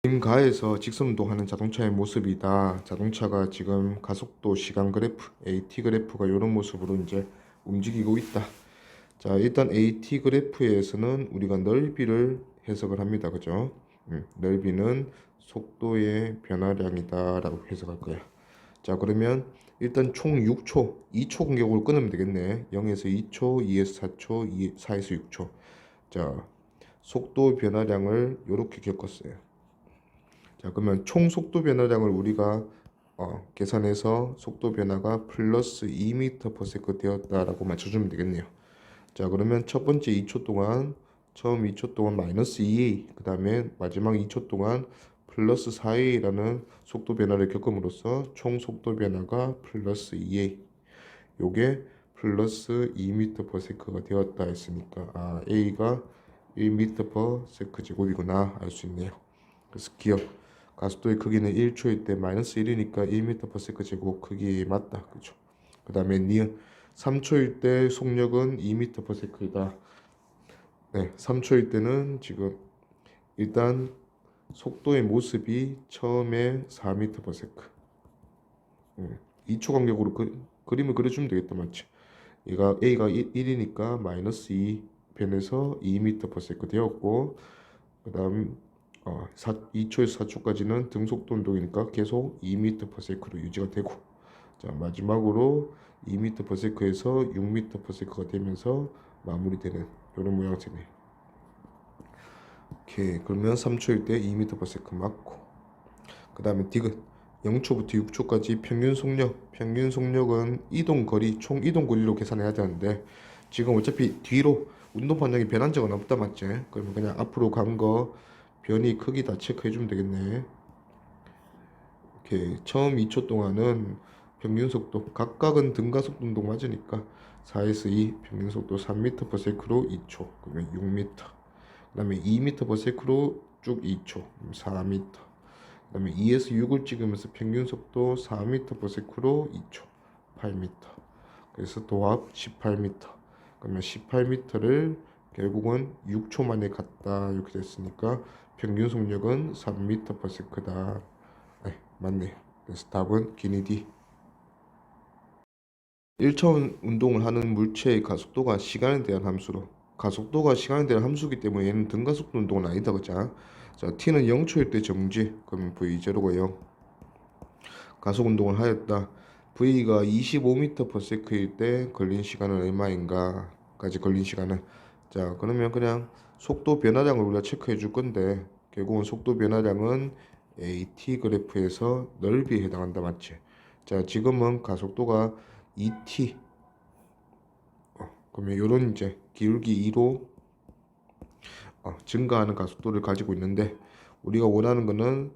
가에서 직선 운동하는 자동차의 모습이다. 자동차가 지금 가속도 시간 그래프, AT 그래프가 이런 모습으로 이제 움직이고 있다. 자, 일단 AT 그래프에서는 우리가 넓이를 해석을 합니다. 그죠? 넓이는 속도의 변화량이다라고 해석할 거야. 자, 그러면 일단 총 6초, 2초 간격으로 끊으면 되겠네. 0에서 2초, 2에서 4초, 4에서 6초. 자, 속도 변화량을 이렇게 겪었어요. 자, 그러면 총 속도 변화량을 우리가 계산해서 속도 변화가 플러스 2m/s 되었다라고 맞춰주면 되겠네요. 자, 그러면 첫 번째 2초 동안 처음 2초 동안 마이너스 2a, 그 다음에 마지막 2초 동안 플러스 4a라는 속도 변화를 겪음으로써 총 속도 변화가 플러스 2a, 요게 플러스 2m/s가 되었다 했으니까 a가 1m/s 제곱이구나 알 수 있네요. 그래서 기억, 가속도의 크기는 1초일 때 마이너스 1이니까 1m/s 제곱 크기 맞다. 그죠? 그 다음에 니은 3초일 때 속력은 2m/s이다. 네, 3초일 때는 지금 일단 속도의 모습이 처음에 4m/s. 2초 간격으로 그림을 그려주면 되겠다. 맞지? 얘가 A가 1이니까 마이너스 2 변해서 2m/s 되었고, 그 다음 2초에서 4초까지는 등속도 운동이니까 계속 2m/s로 유지가 되고, 자, 마지막으로 2m/s에서 6m/s가 되면서 마무리되는 이런 모양새네. 오케이, 그러면 3초일 때 2m/s 맞고, 그 다음에 디귿 0초부터 6초까지 평균 속력은 이동 거리, 총 이동 거리로 계산해야 되는데 지금 어차피 뒤로 운동 반경이 변한 적은 없다. 맞지? 그러면 그냥 앞으로 간 거 변이 크기 다 체크해 주면 되겠네. 오케이, 처음 2초 동안은 평균 속도, 각각은 등가속도 운동 맞으니까 4에서 2 평균 속도 3m/s로 2초, 그러면 6m. 그 다음에 2m/s로 쭉 2초, 4m. 그 다음에 2에서 6을 찍으면서 평균 속도 4m/s로 2초, 8m. 그래서 도합 18m. 그러면 18m를 결국은 6초 만에 갔다 이렇게 됐으니까 평균 속력은 3m/s다. 네, 맞네. 그래서 답은 기니 D. 1차원 운동을 하는 물체의 가속도가 시간에 대한 함수로, 가속도가 시간에 대한 함수기 때문에 얘는 등가속도 운동은 아니다. 그자? 자, t는 0초일 때 정지, 그럼 v0가 0. 가속 운동을 하였다. v가 25m/s일 때 걸린 시간은 얼마인가까지 걸린 시간은, 자, 그러면 그냥 속도 변화량을 우리가 체크해 줄 건데 결국은 속도 변화량은 AT 그래프에서 넓이에 해당한다. 맞지? 자, 지금은 가속도가 2t, 그러면 요런 이제 기울기 2로 증가하는 가속도를 가지고 있는데 우리가 원하는 거는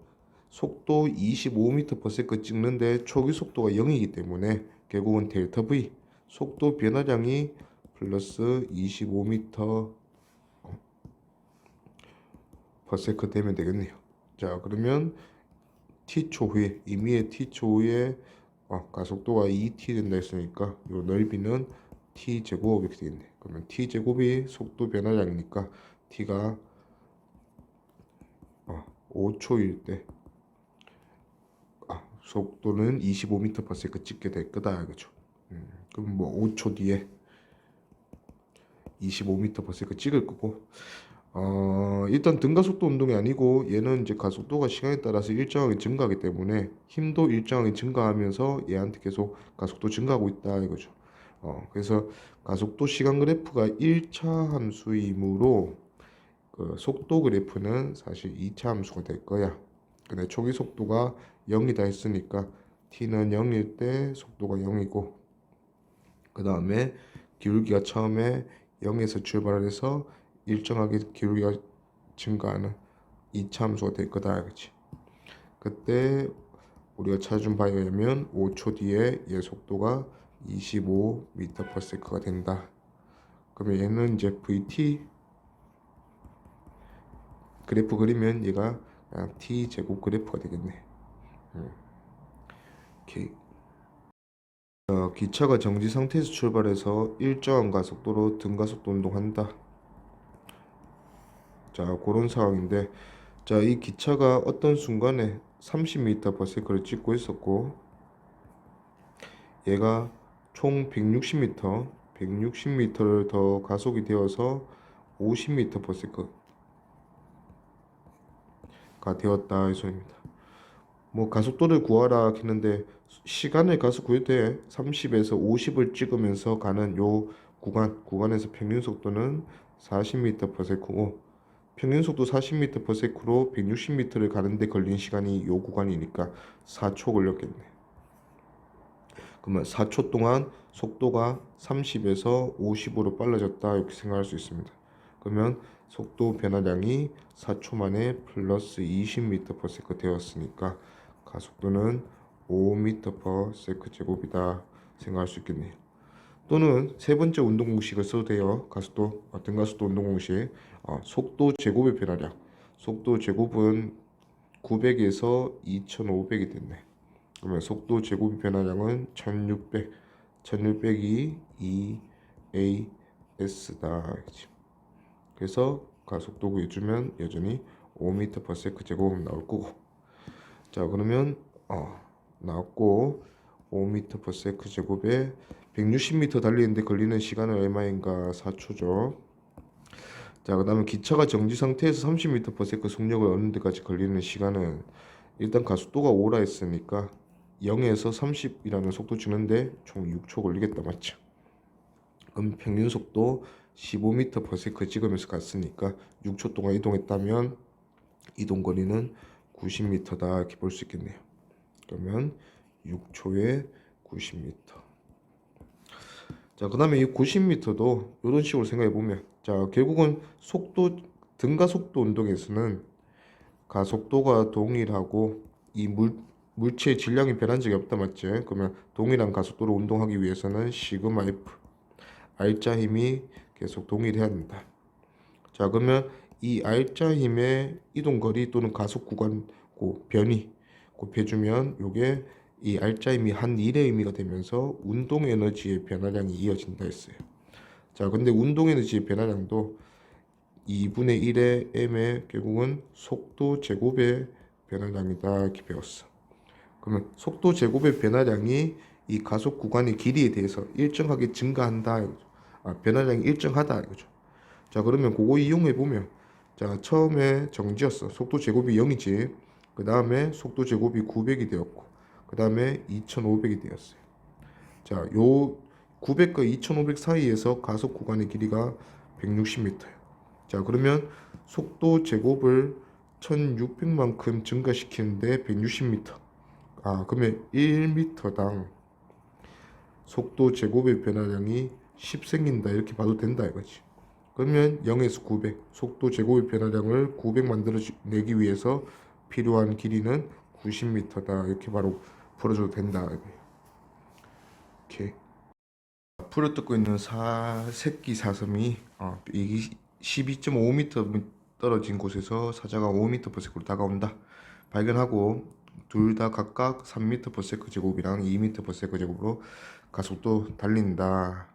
속도 25m/s 찍는데 초기 속도가 0이기 때문에 결국은 델타 V, 속도 변화량이 플러스 25m/s 되면 되겠네요. 자, 그러면 t초 후에, 임의의 t초 후에 가속도가 2t 된다 했으니까 요 넓이는 t제곱 이렇게 되겠네. 그러면 t제곱이 속도 변화량이니까 t가 5초일 때 속도는 25m/s 찍게 될 거다. 그죠? 그럼 뭐 5초 뒤에 25m/s 찍을 거고, 일단 등가속도 운동이 아니고 얘는 이제 가속도가 시간에 따라서 일정하게 증가하기 때문에 힘도 일정하게 증가하면서 얘한테 계속 가속도 증가하고 있다 이거죠. 그래서 가속도 시간 그래프가 1차 함수이므로 그 속도 그래프는 사실 2차 함수가 될 거야. 근데 초기 속도가 0이다 했으니까 t는 0일 때 속도가 0이고, 그 다음에 기울기가 처음에 0에서 출발을 해서 일정하게 기울기가 증가하는 2차 함수가 될 거다. 그치? 그때 우리가 찾아준 바에 의하면 5초 뒤에 얘 속도가 25m/s가 된다. 그러면 얘는 이제 VT 그래프 그리면 얘가 그냥 t 제곱 그래프가 되겠네. 오케이. 기차가 정지 상태에서 출발해서 일정한 가속도로 등가속도 운동한다. 자, 그런 상황인데 자, 이 기차가 어떤 순간에 30m/s를 찍고 있었고 얘가 총 160m를 더 가속이 되어서 50m/s가 되었다 이 소리입니다. 뭐 가속도를 구하라 했는데 시간을 가속 구할 때 30에서 50을 찍으면서 가는 요 구간에서 평균 속도는 40m/s고 평균 속도 40m/s로 160m를 가는데 걸린 시간이 요 구간이니까 4초 걸렸겠네. 그러면 4초 동안 속도가 30에서 50으로 빨라졌다 이렇게 생각할 수 있습니다. 그러면 속도 변화량이 4초 만에 플러스 20m/s 되었으니까 가속도는 5m/s 제곱이다 생각할 수 있겠네요. 또는 세 번째 운동 공식을 써도 돼요. 등가속도 운동 공식. 속도 제곱의 변화량. 속도 제곱은 900에서 2500이 됐네. 그러면 속도 제곱의 변화량은 1600이 2AS다. 그래서 가속도 구해주면 여전히 5m/s 제곱 나올 거고. 자, 그러면 나왔고 5m/s 제곱에 160m 달리는데 걸리는 시간은 얼마인가? 4초죠. 자, 그 다음에 기차가 정지 상태에서 30m/s 속력을 얻는 데까지 걸리는 시간은 일단 가속도가 5라 했으니까 0에서 30이라는 속도 주는데 총 6초 걸리겠다, 맞죠? 그럼 평균 속도 15m/s 찍으면서 갔으니까 6초 동안 이동했다면 이동 거리는 90m다 이렇게 볼 수 있겠네요. 그러면 6초에 90m. 자, 그 다음에 이 90m도 이런 식으로 생각해 보면, 자, 결국은 등가속도 운동에서는 가속도가 동일하고 이 물체의 질량이 변한 적이 없다, 맞지? 그러면 동일한 가속도로 운동하기 위해서는 시그마 F R자 힘이 계속 동일해야 된다. 자, 그러면 이 R자 힘의 이동 거리 또는 가속 구간 변이 곱해주면 요게 이 R자 힘이 한 1의 의미가 되면서 운동 에너지의 변화량이 이어진다 했어요. 자, 근데 운동 에너지의 변화량도 2분의 1의 m의 결국은 속도 제곱의 변화량이다 이렇게 배웠어. 그러면 속도 제곱의 변화량이 이 가속 구간의 길이에 대해서 일정하게 증가한다 이거죠. 변화량이 일정하다 이거죠. 자, 그러면 그거 이용해 보면, 자, 처음에 정지였어. 속도 제곱이 0이지. 그 다음에 속도 제곱이 900이 되었고, 그 다음에 2500이 되었어요. 자, 요 900과 2500 사이에서 가속 구간의 길이가 160m예요. 자, 그러면 속도 제곱을 1600만큼 증가시키는데 160m. 그러면 1m당 속도 제곱의 변화량이 10 생긴다 이렇게 봐도 된다 이거지. 그러면 0에서 900 속도 제곱의 변화량을 900 만들어내기 위해서 필요한 길이는 90m다 이렇게 바로 풀어줘도 된다 이거예요. 오케이. 풀어 뜯고 있는 새끼 사슴이 이게 12.5m 떨어진 곳에서 사자가 5m/s로 다가온다 발견하고 둘 다 각각 3m/s 제곱이랑 2m/s 제곱으로 가속도 달린다.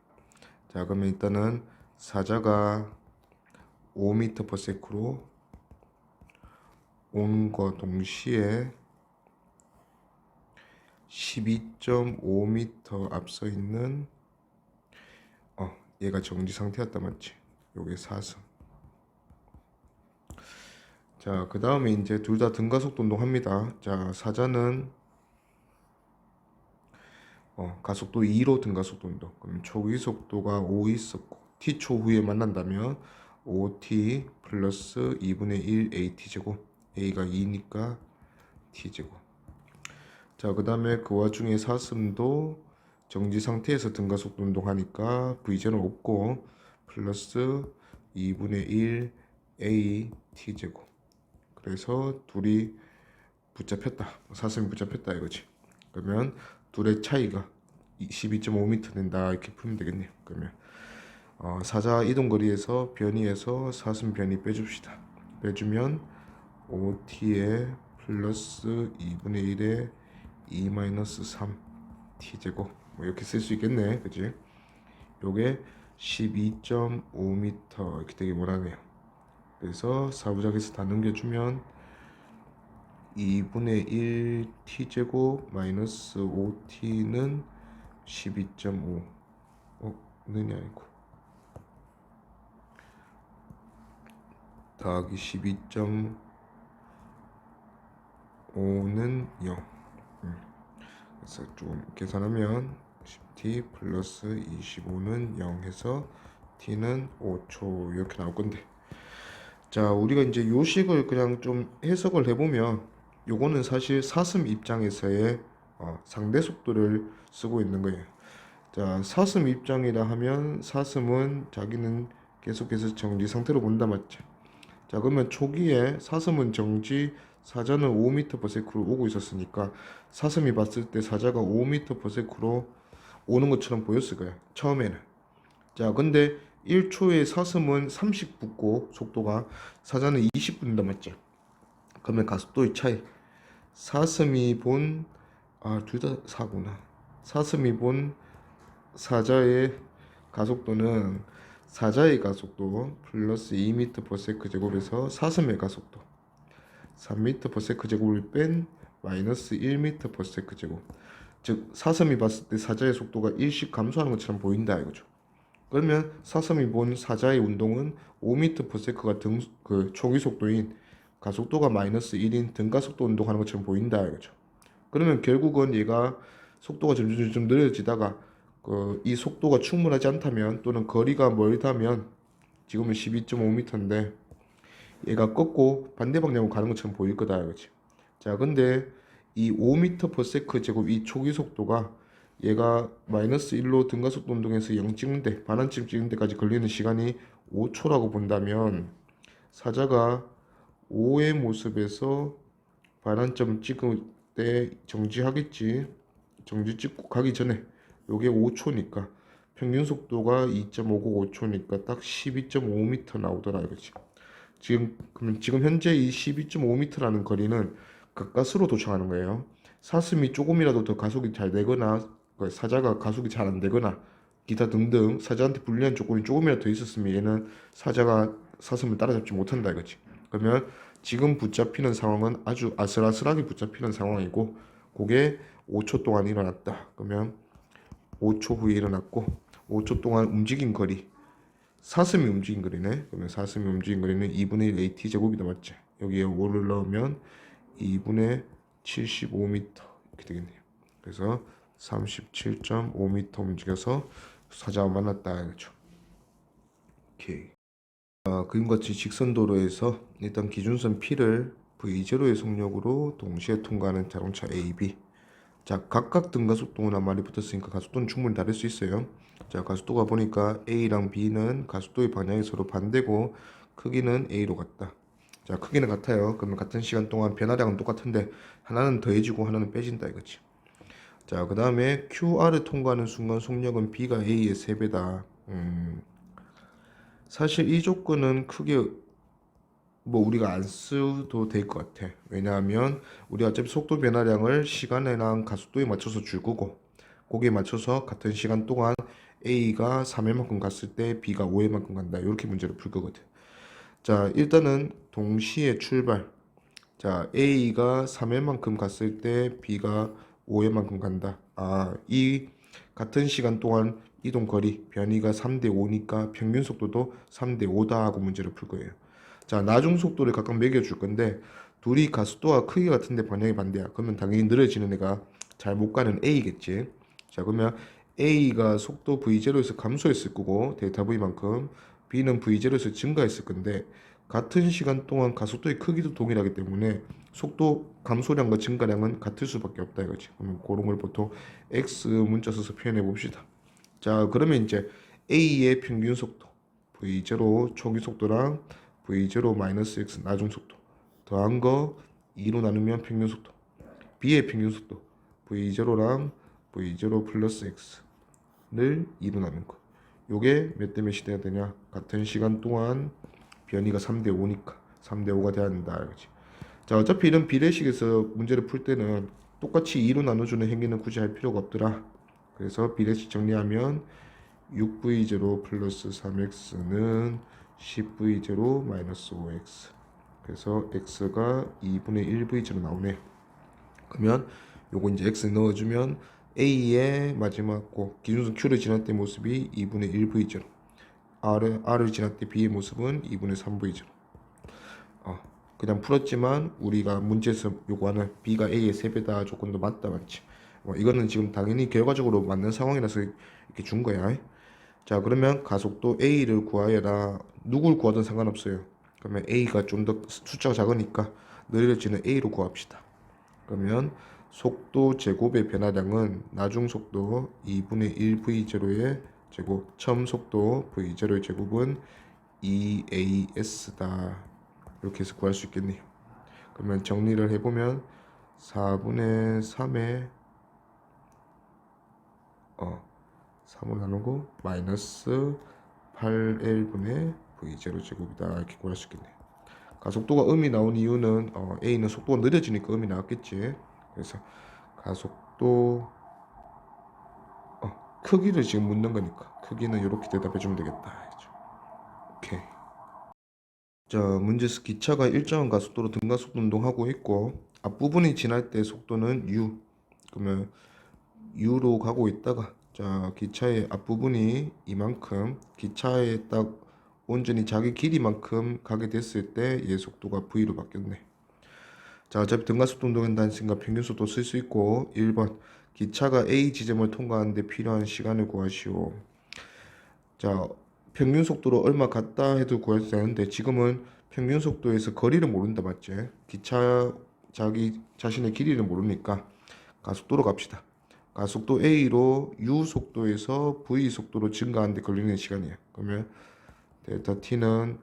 자, 그러면 일단은 사자가 5m/s로 온과 동시에 12.5m 앞서 있는 얘가 정지 상태였다, 맞지? 요게 사슴. 자, 그 다음에 이제 둘 다 등가속도 운동합니다. 자, 사자는 가속도 2로 등가속도 운동. 그럼 초기 속도가 5 있었고 t초 후에 만난다면 5t 플러스 2분의 1 at 제곱. a가 2니까 t 제곱. 자, 그 다음에 그 와중에 사슴도 정지 상태에서 등가속도 운동하니까 v제는 없고 플러스 2분의 1 a t 제곱. 그래서 둘이 붙잡혔다. 사슴이 붙잡혔다 이거지. 그러면 둘의 차이가 12.5m 된다 이렇게 풀면 되겠네요. 그러면 사자 이동거리에서 변이해서 사슴 변이 빼줍시다. 빼주면 5t에 플러스 2분의 1에 2-3 t제곱 이렇게 쓸 수 있겠네, 그지? 요게 12.5m 이렇게 되게 원하네요. 그래서 사부작에서 다 넘겨주면 2분의 1 t제곱 마이너스 5t는 12.5 는이 아니고 더하기 12.5는 0. 그래서 좀 계산하면 10t 플러스 25는 0 해서 t는 5초 이렇게 나올 건데, 자 우리가 이제 요식을 그냥 좀 해석을 해보면 요거는 사실 사슴 입장에서의 상대 속도를 쓰고 있는 거예요. 자 사슴 입장이라 하면 사슴은 자기는 계속해서 정지 상태로 본다 맞죠? 자 그러면 초기에 사슴은 정지, 사자는 5m/s로 오고 있었으니까 사슴이 봤을 때 사자가 5m/s로 오는 것처럼 보였을 거야 처음에는. 자 근데 1초에 사슴은 30 붙고 속도가, 사자는 20 붙는다 맞죠? 그러면 가속도의 차이, 사슴이 본 둘 다 사구나. 사슴이 본 사자의 가속도는 사자의 가속도 플러스 2m/s 제곱에서 사슴의 가속도 3m/s 제곱을 뺀 마이너스 1m/s 제곱, 즉 사슴이 봤을 때 사자의 속도가 일씩 감소하는 것처럼 보인다 이거죠. 그러면 사슴이 본 사자의 운동은 5m/s가 초기 속도인 가속도가 마이너스 1인 등가속도 운동하는 것처럼 보인다 이거죠. 그러면 결국은 얘가 속도가 점점 느려지다가 이 속도가 충분하지 않다면, 또는 거리가 멀다면, 지금은 12.5m인데 얘가 꺾고 반대 방향으로 가는 것처럼 보일 거다 이거지. 자 근데 이 5m/s 제곱 이 초기 속도가 얘가 마이너스 1로 등가속도 운동에서 0 찍는데, 반환점 찍는 데까지 걸리는 시간이 5초라고 본다면, 사자가 5의 모습에서 반환점 찍을 때 정지하겠지. 정지 찍고 가기 전에 요게 5초니까 평균 속도가 2.5고 5초니까 딱 12.5m 나오더라 이거지. 지금 현재 이 12.5m라는 거리는 가까스로 도착하는 거예요. 사슴이 조금이라도 더 가속이 잘 되거나 사자가 가속이 잘 안 되거나 기타 등등 사자한테 불리한 조건이 조금이라도 더 있었으면 얘는 사자가 사슴을 따라잡지 못한다 이거지. 그러면 지금 붙잡히는 상황은 아주 아슬아슬하게 붙잡히는 상황이고, 그게 5초 동안 일어났다. 그러면 5초 후에 일어났고 5초 동안 움직인 거리, 사슴이 움직인 거리네. 그러면 사슴이 움직인 거리는 2분의 1 AT 제곱이다 맞지? 여기에 5를 넣으면 2분의 75m 이렇게 되겠네요. 그래서 37.5m 움직여서 사자와 만났다 이거죠. 오케이. 그림같이 직선도로에서 일단 기준선 P를 V0의 속력으로 동시에 통과하는 자동차 A, B. 자 각각 등가속도는 한 마리 붙었으니까 가속도는 충분히 다를 수 있어요. 자 가속도가 보니까 A랑 B는 가속도의 방향이 서로 반대고 크기는 A로 같다. 자 크기는 같아요. 그러면 같은 시간 동안 변화량은 똑같은데 하나는 더해지고 하나는 빼진다 이거지. 자 그 다음에 QR을 통과하는 순간 속력은 B가 A의 3배다. 사실 이 조건은 크게 우리가 안 써도 될 것 같아. 왜냐하면 우리가 어차피 속도 변화량을 시간이랑 가속도에 맞춰서 줄 거고, 거기에 맞춰서 같은 시간 동안 A가 3회만큼 갔을 때 B가 5회만큼 간다. 이렇게 문제를 풀 거거든. 자 일단은 동시에 출발. 자 A가 3회만큼 갔을 때 B가 5회만큼 간다. 이 같은 시간 동안 이동 거리 변이가 3대 5니까 평균 속도도 3대 5다 하고 문제를 풀 거예요. 자 나중 속도를 각각 매겨줄 건데, 둘이 가속도와 크기 같은데 방향이 반대야. 그러면 당연히 느려지는 애가 잘 못 가는 A겠지. 자 그러면 A가 속도 V0에서 감소했을 거고 데이터 V만큼, B는 V0에서 증가했을 건데 같은 시간 동안 가속도의 크기도 동일하기 때문에 속도 감소량과 증가량은 같을 수밖에 없다 이거지. 그러면 그런 걸 보통 X 문자 써서 표현해 봅시다. 자 그러면 이제 A의 평균 속도 V0 초기 속도랑 V0 마이너스 X 나중 속도 더한 거 2로 나누면 평균 속도, B의 평균 속도 V0랑 V0 플러스 X를 2로 나눈 거, 요게 몇 대 몇이 돼야 되냐, 같은 시간 동안 변이가 3대 5니까 3대 5가 돼야 된다 이거지. 자 어차피 이런 비례식에서 문제를 풀 때는 똑같이 2로 나눠주는 행위는 굳이 할 필요가 없더라. 그래서 비례식 정리하면 6V0 플러스 3X는 10V0 마이너스 5X. 그래서 x가 2분의 1v제로 나오네요. 그러면 요거 이제 x 넣어주면 a의 마지막 고 기준선 q를 지날 때 모습이 2분의 1v제로, r을 지날 때 b의 모습은 2분의 3v제로. 그냥 풀었지만 우리가 문제에서 요구하는 b가 a의 3배다 조건도 맞다 맞지. 이거는 지금 당연히 결과적으로 맞는 상황이라서 이렇게 준 거야. 자, 그러면 가속도 a를 구하여라. 누굴 구하든 상관없어요. 그러면 a가 좀 더 숫자가 작으니까 느려지는 a로 구합시다. 그러면 속도 제곱의 변화량은 나중 속도 2분의 1 v0의 제곱, 처음 속도 v0의 제곱은 2as다. 이렇게 해서 구할 수 있겠네요. 그러면 정리를 해보면 4분의 3의 3을 나누고 마이너스 8L분의 V0 제곱이다. 이렇게 구할 수 있겠네요. 가속도가 음이 나온 이유는 A는 속도가 느려지니까 음이 나왔겠지. 그래서 가속도 크기를 지금 묻는 거니까 크기는 이렇게 대답해 주면 되겠다. 오케이. 자, 문제에서 기차가 일정한 가속도로 등가속도 운동하고 있고 앞부분이 지날 때 속도는 u. 그러면 u로 가고 있다가 자, 기차의 앞부분이 이만큼 기차에 딱 온전히 자기 길이만큼 가게 됐을 때 얘 속도가 v로 바뀌었네. 자, 어차피 등가속도 운동은 단순과 평균속도 쓸 수 있고 1번 기차가 A 지점을 통과하는데 필요한 시간을 구하시오. 자, 평균 속도로 얼마 갔다 해도 구할 수 있는데 지금은 평균 속도에서 거리를 모른다 맞지? 기차 자기 자신의 길이를 모르니까 가속도로 갑시다. 가속도 A로 U 속도에서 V 속도로 증가하는데 걸리는 시간이야. 그러면 델타 T는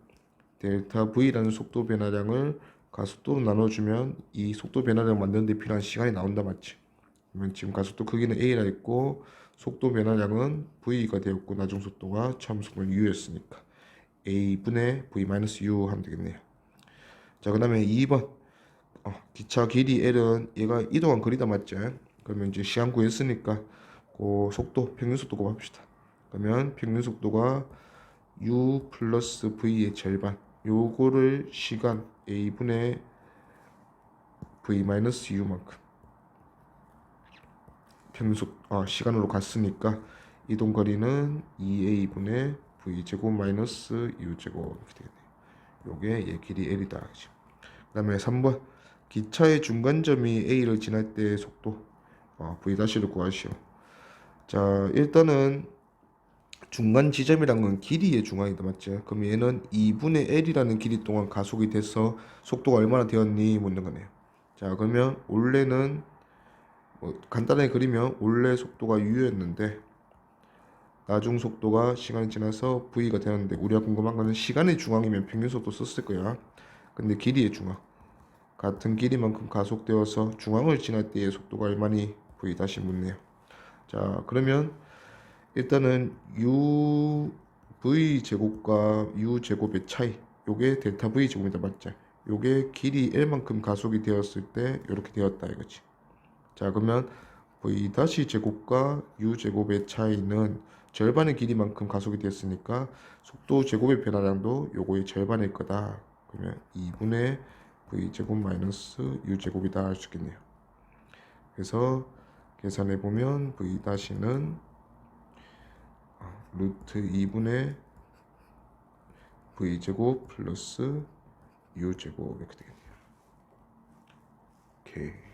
델타 V라는 속도 변화량을 가속도로 나눠주면 이 속도 변화량 만드는 데 필요한 시간이 나온다 맞지? 그러면 지금 가속도 크기는 A라 했고 속도 변화량은 V가 되었고 나중 속도가 처음 속도는 U였으니까 A분의 V-U 하면 되겠네요. 자, 그 다음에 2번 기차 길이 L은 얘가 이동한 거리다 맞지? 그러면 이제 시간 구했으니까 그 속도 평균 속도 곱합시다. 그러면 평균 속도가 U 플러스 V의 절반, 요거를 시간 A분의 V-U만큼 평속 시간으로 갔으니까 이동 거리는 2a분의 v 제곱 마이너스 u 제곱 이렇게 되겠네요. 요게 얘 길이 l이다. 그다음에 3번 기차의 중간점이 a를 지날 때의 속도 v-를 구하시오. 자, 일단은 중간 지점이란 건 길이의 중앙이다 맞죠? 그럼 얘는 2분의 l이라는 길이 동안 가속이 돼서 속도가 얼마나 되었니 묻는 거네요. 자, 그러면 원래는 간단하게 그리면 원래 속도가 u였는데 나중 속도가 시간이 지나서 v가 되었는데 우리가 궁금한 거는 시간의 중앙이면 평균 속도 썼을 거야. 근데 길이의 중앙 같은 길이만큼 가속되어서 중앙을 지날 때의 속도가 얼마니 v 다시 묻네요. 자, 그러면 일단은 u v 제곱과 u 제곱의 차이 요게 델타 v 제곱이다 맞죠? 요게 길이 l만큼 가속이 되었을 때 이렇게 되었다 이거지. 자, 그러면 v 다시 제곱과 u 제곱의 차이는 절반의 길이만큼 가속이 됐으니까 속도 제곱의 변화량도 요거의 절반일 거다. 그러면 2분의 v 제곱 마이너스 u 제곱이다 할 수 있겠네요. 그래서 계산해 보면 v 다시는 루트 2분의 v 제곱 플러스 u 제곱 이렇게 되겠네요. 오케이.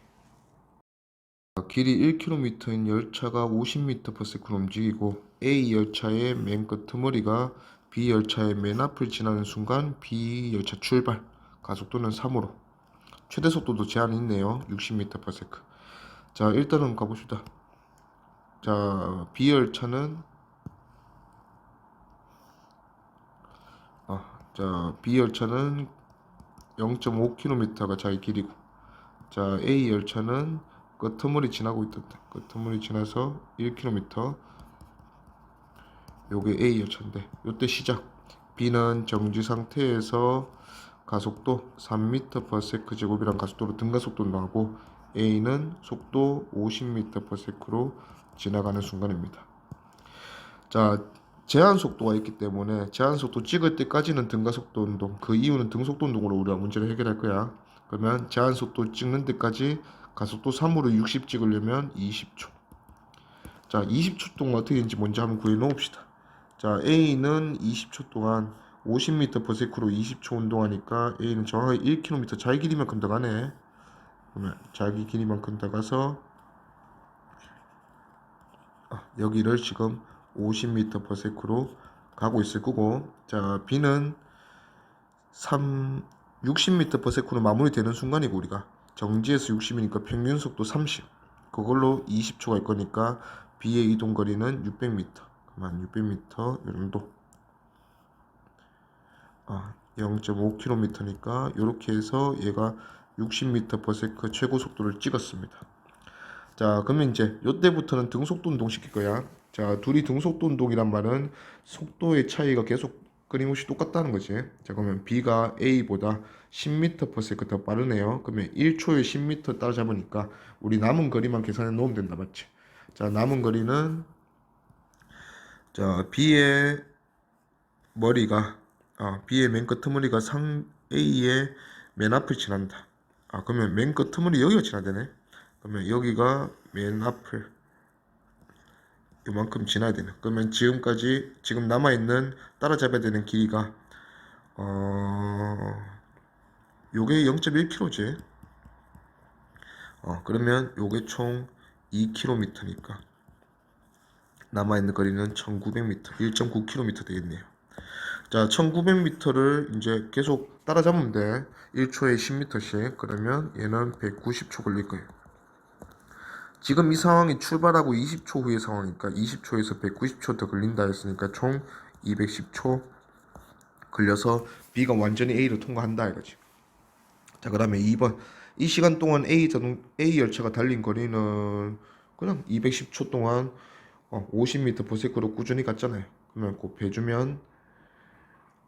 길이 1km인 열차가 50m/s로 움직이고 A 열차의 맨 끄트머리가 B 열차의 맨 앞을 지나는 순간 B 열차 출발, 가속도는 3으로 최대 속도도 제한이 있네요. 60m/s. 자, 일단은 가봅시다. 자, B 열차는 B 열차는 0.5km가 자기 길이고, 자, A 열차는 끄트머리 지나고 있던데 끄트머리 지나서 1km, 요게 A 열차인데 요때 시작 B는 정지 상태에서 가속도 3m/s 제곱이란 가속도로 등가속도 나오고 A는 속도 50m/s로 지나가는 순간입니다. 자, 제한 속도가 있기 때문에 제한 속도 찍을 때까지는 등가 속도 운동, 그 이후는 등 속도 운동으로 우리가 문제를 해결할 거야. 그러면 제한 속도 찍는 데까지 가속도 3으로 60 찍으려면 20초. 자, 20초 동안 어떻게 되는지 먼저 한번 구해 놓읍시다. 자, A는 20초 동안 50m/s로 20초 운동하니까 A는 정확하게 1km 자기 길이만큼 더 가네. 그러면 자기 길이만큼 더 가서 여기를 지금 50m/s로 가고 있을 거고, 자, B는 60m/s로 마무리되는 순간이고, 우리가 정지에서 60이니까 평균 속도 30, 그걸로 20초 갈 거니까 B의 이동 거리는 600m. 그만 600m 이 정도. 0.5km니까 이렇게 해서 얘가 60m/s 최고 속도를 찍었습니다. 자, 그러면 이제 요때부터는 등속도 운동 시킬 거야. 자, 둘이 등속도 운동이란 말은 속도의 차이가 계속 끊임없이 똑같다는 거지. 자, 그러면 B가 A보다 10m/s 더 빠르네요. 그러면 1초에 10m 따라잡으니까 우리 남은 거리만 계산해 놓으면 된다, 맞지? 자, 남은 거리는, 자, B의 맨 끝머리가 A의 맨 앞을 지난다. 그러면 맨 끝머리 여기가 지나야 되네. 그러면 여기가 맨 앞을 이만큼 지나야 되네. 그러면 지금 남아있는 따라잡아야 되는 길이가 요게 0.1km지. 그러면 요게 총 2km니까 남아있는 거리는 1900m, 1.9km 되겠네요. 자, 1900m를 이제 계속 따라잡으면 돼. 1초에 10m씩. 그러면 얘는 190초 걸릴 거예요. 지금 이 상황이 출발하고 20초 후의 상황이니까 20초에서 190초 더 걸린다 했으니까 총 210초 걸려서 B가 완전히 A를 통과한다 이거지. 자, 그 다음에 2번. 이 시간 동안 A 열차가 달린 거리는 그냥 210초 동안 50m/s로 꾸준히 갔잖아요. 그러면 곱해주면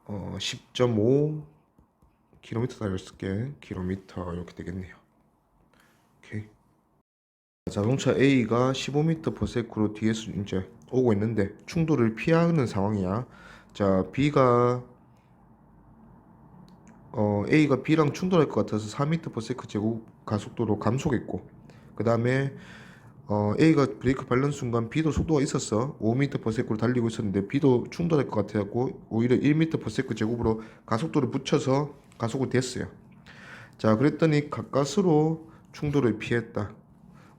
10.5km 달렸을게. 킬로미터 이렇게 되겠네요. 오케이. 자동차 A가 15m/s로 뒤에서 이제 오고 있는데 충돌을 피하는 상황이야. 자, A가 B랑 충돌할 것 같아서 4m/s 제곱 가속도로 감속했고, 그 다음에 A가 브레이크 밟는 순간 B도 속도가 있었어. 5m/s로 달리고 있었는데 B도 충돌할 것 같아갖고 오히려 1m/s 제곱으로 가속도를 붙여서 가속을 됐어요. 자, 그랬더니 가까스로 충돌을 피했다.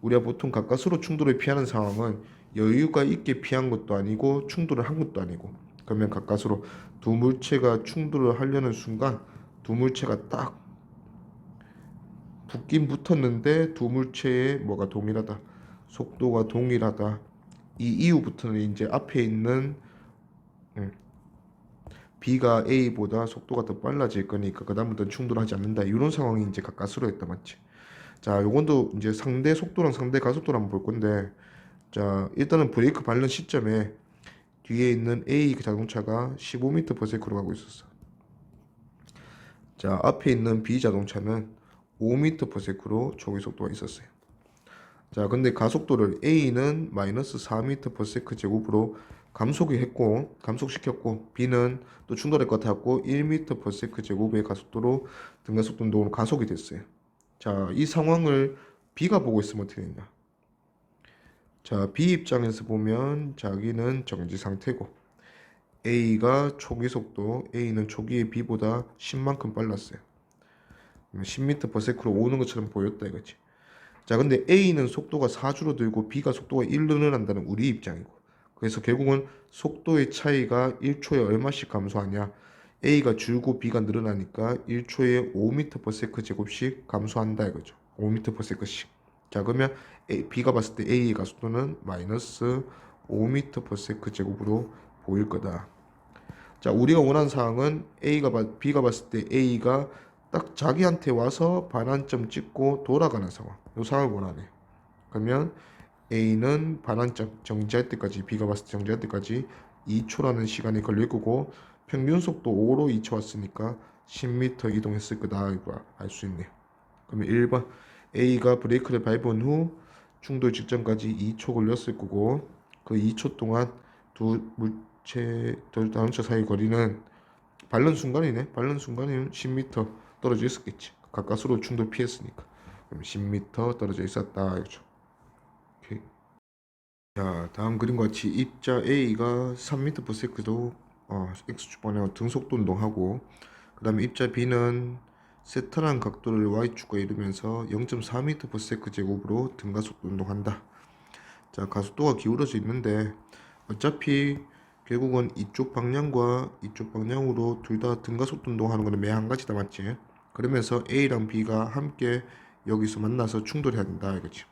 우리가 보통 가까스로 충돌을 피하는 상황은 여유가 있게 피한 것도 아니고 충돌을 한 것도 아니고, 그러면 가까스로 두 물체가 충돌을 하려는 순간 두 물체가 딱 붙긴 붙었는데 두 물체의 뭐가 동일하다, 속도가 동일하다. 이 이후부터는 이제 앞에 있는 B가 A보다 속도가 더 빨라질 거니까 그다음부터는 충돌하지 않는다. 이런 상황이 이제 가까스로 했다, 맞지? 자, 요건도 이제 상대 속도랑 상대 가속도를 한번 볼 건데, 자, 일단은 브레이크 밟는 시점에 뒤에 있는 A 자동차가 15m/s로 가고 있었어. 자, 앞에 있는 B 자동차는 5m/s로 초기 속도가 있었어요. 자, 근데 가속도를 A는 마이너스 4m/s 제곱으로 감속시켰고, B는 또 충돌할 것 같았고 1m/s 제곱의 가속도로 등가속도 운동으로 가속이 됐어요. 자, 이 상황을 B가 보고 있으면 어떻게 되냐? 자, B 입장에서 보면 자기는 정지 상태고 A가 초기 속도, A는 초기에 B보다 10만큼 빨랐어요. 10m/s로 오는 것처럼 보였다 이거지. 자, 근데 A는 속도가 4 줄어들고 B가 속도가 1 늘어난다는 우리 입장이고, 그래서 결국은 속도의 차이가 1초에 얼마씩 감소하냐? A가 줄고 B가 늘어나니까 1초에 5m/s 제곱씩 감소한다 이거죠. 5m/s씩. 자, 그러면 B가 봤을 때 A의 가속도는 마이너스 5m/s 제곱으로 보일 거다. 자, 우리가 원하는 사항은 B가 봤을 때 A가 딱 자기한테 와서 반환점 찍고 돌아가는 상황. 이 상황을 원하네. 그러면 A는 반환점 정지할 때까지, B가 봤을 때 정지할 때까지 2초라는 시간이 걸릴 거고, 평균 속도 5로 2초 왔으니까 10m 이동했을 거다 이거 알 수 있네요. 그러면 1번 A가 브레이크를 밟은 후 충돌 직전까지 2초 걸렸을 거고, 그 2초 동안 자동차 사이 거리는 발른 순간이네. 발른 순간이면 10m 떨어져 있었겠지. 가까스로 충돌 피했으니까. 그럼 10m 떨어져 있었다. 이거죠. 오케이. 자, 다음 그림과 같이 입자 A가 3m/s도 X축 방향으로 등속도 운동하고, 그 다음에 입자 B는 세타란 각도를 Y축과 이루면서 0.4m/s 제곱으로 등가속도 운동한다. 자, 가속도가 기울어져 있는데 어차피 결국은 이쪽 방향과 이쪽 방향으로 둘 다 등가속도 운동하는 거는 매 한 가지다, 맞지? 그러면서 A랑 B가 함께 여기서 만나서 충돌해야 된다 이거지.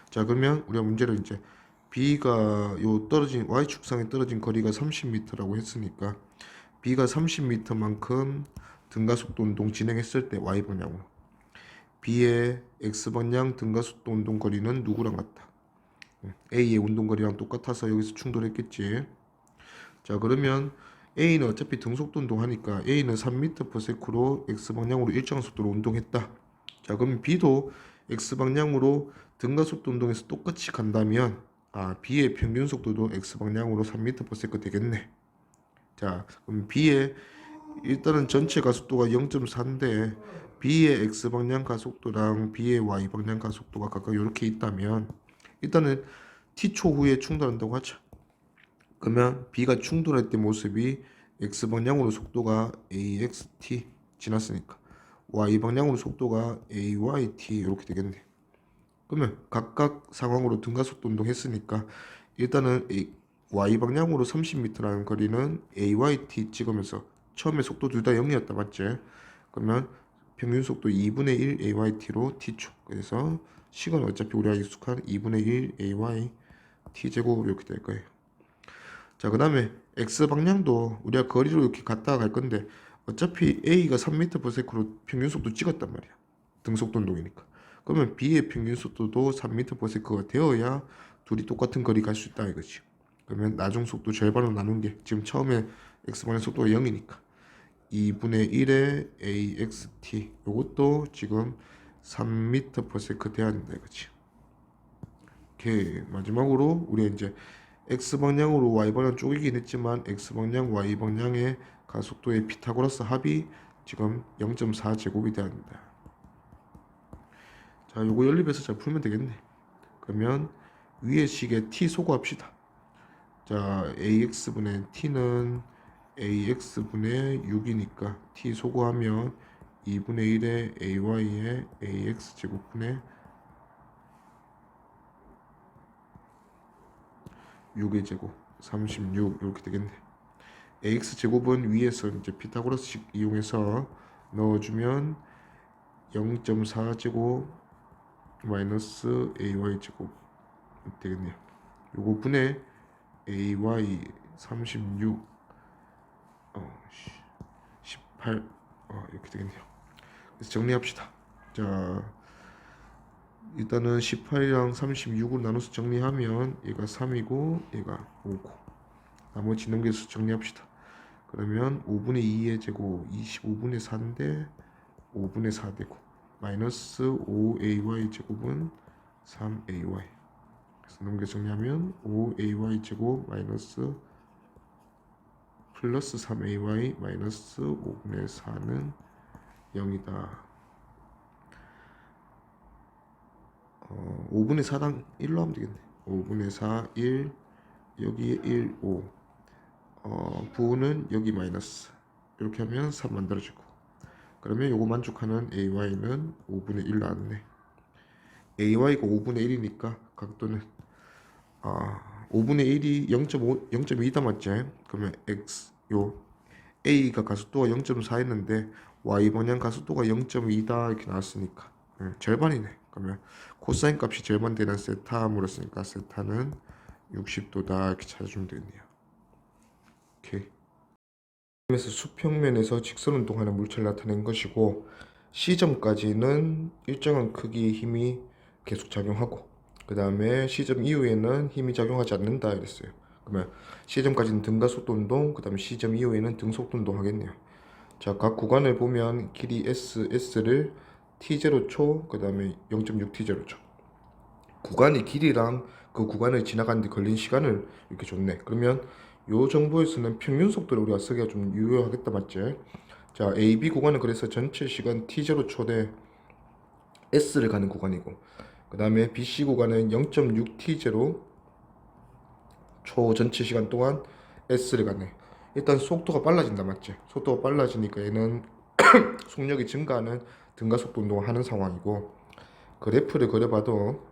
자, 그러면 우리가 문제를 이제 B가 요 떨어진 Y축상에 떨어진 거리가 30m라고 했으니까 B가 30m만큼 등가속도 운동 진행했을 때 Y방향으로 B의 X방향 등가속도 운동 거리는 누구랑 같다? A의 운동거리랑 똑같아서 여기서 충돌했겠지. 자, 그러면 A는 어차피 등속도 운동하니까 A는 3m/s로 X방향으로 일정한 속도로 운동했다. 자, 그럼 B도 X방향으로 등가속도 운동에서 똑같이 간다면 B의 평균 속도도 X방향으로 3m/s 되겠네. 자, 그럼 B의 일단은 전체 가속도가 0.4인데 B의 X방향 가속도랑 B의 Y방향 가속도가 각각 이렇게 있다면 일단은 T초 후에 충돌한다고 하죠. 그러면 B가 충돌할 때 모습이 X방향으로 속도가 AXT 지났으니까 Y방향으로 속도가 AYT 이렇게 되겠네. 그러면 각각 상황으로 등가속도 운동했으니까 일단은 Y방향으로 30m라는 거리는 AYT 찍으면서 처음에 속도 둘 다 0이었다, 맞지? 그러면 평균 속도 2분의 1 AYT로 T초. 그래서 식은 어차피 우리가 익숙한 2분의 1 AY T제곱 이렇게 될 거예요. 자, 그 다음에 X방향도 우리가 거리로 이렇게 갔다가 갈 건데 어차피 A가 3m/s로 평균 속도 찍었단 말이야. 등속도 운동이니까. 그러면 B의 평균 속도도 3m/s가 되어야 둘이 똑같은 거리 갈 수 있다 이거지. 그러면 나중 속도 절반으로 나눈 게 지금 처음에 X방향 속도가 0이니까 2분의 1의 AXT 요것도 지금 3m/s 돼야 된다 이거지. 오케이. 마지막으로 우리가 이제 X방향으로 Y방향 쪼개긴 했지만 X방향 Y방향의 가속도의 피타고라스 합이 지금 0.4제곱이 돼야 된다. 자, 요거 연립해서 잘 풀면 되겠네. 그러면 위의 식에 T 소거합시다. 자, AX분의 T는 AX분의 6이니까 T 소거하면 2분의 1의 AY의 AX제곱분의 6의 제곱 36 이렇게 되겠네. AX제곱은 위에서 이제 피타고라스식 이용해서 넣어주면 0.4제곱 마이너스 AY제곱 되겠네요. 요거 분의 AY 36 18 이렇게 되겠네요. 그래서 정리합시다. 자, 일단은 18이랑 36으로 나눠서 정리하면 얘가 3이고 얘가 5고 나머지 넘겨서 정리합시다. 그러면 5분의 2의 제곱 25분의 4인데 5분의 4 되고 마이너스 5ay 제곱은 3ay. 그래서 넘겨 정리하면 5ay 제곱 마이너스 플러스 3ay 마이너스 5분의 4는 0이다. 5분의 4랑 1로 하면 되겠네. 5분의 4, 1 여기에 1, 5 부호는 여기 마이너스 이렇게 하면 3 만들어지고 그러면 요거 만족하는 AY는 5분의 1 나왔네. AY가 5분의 1이니까 각도는 5분의 1이 0.5, 0.2다 맞지? 그러면 X 요 A가 가속도가 0.4였는데 Y 방향 가속도가 0.2다 이렇게 나왔으니까 절반이네. 그러면 코사인 값이 절반 되는 세타 물었으니까 세타는 60도다 이렇게 찾아주면 되겠네요. 오케이. 그래서 수평면에서 직선 운동하는 물체를 나타낸 것이고 C점까지는 일정한 크기의 힘이 계속 작용하고 그 다음에 C점 이후에는 힘이 작용하지 않는다 이랬어요. 그러면 C점까지는 등가속도 운동, 그 다음에 C점 이후에는 등속도 운동 하겠네요. 자, 각 구간을 보면 길이 S를 T0초, 그 다음에 0.6T0초 구간의 길이랑 그 구간을 지나가는데 걸린 시간을 이렇게 줬네. 그러면 요 정보에서는 평균 속도를 우리가 쓰기가 좀 유효하겠다, 맞지? 자, AB 구간은 그래서 전체 시간 t0 초대 S를 가는 구간이고, 그 다음에 BC 구간은 0.6t0 초 전체 시간 동안 S를 가네. 일단 속도가 빨라진다, 맞지? 속도가 빨라지니까 얘는 속력이 증가하는 등가속도 운동을 하는 상황이고, 그래프를 그려봐도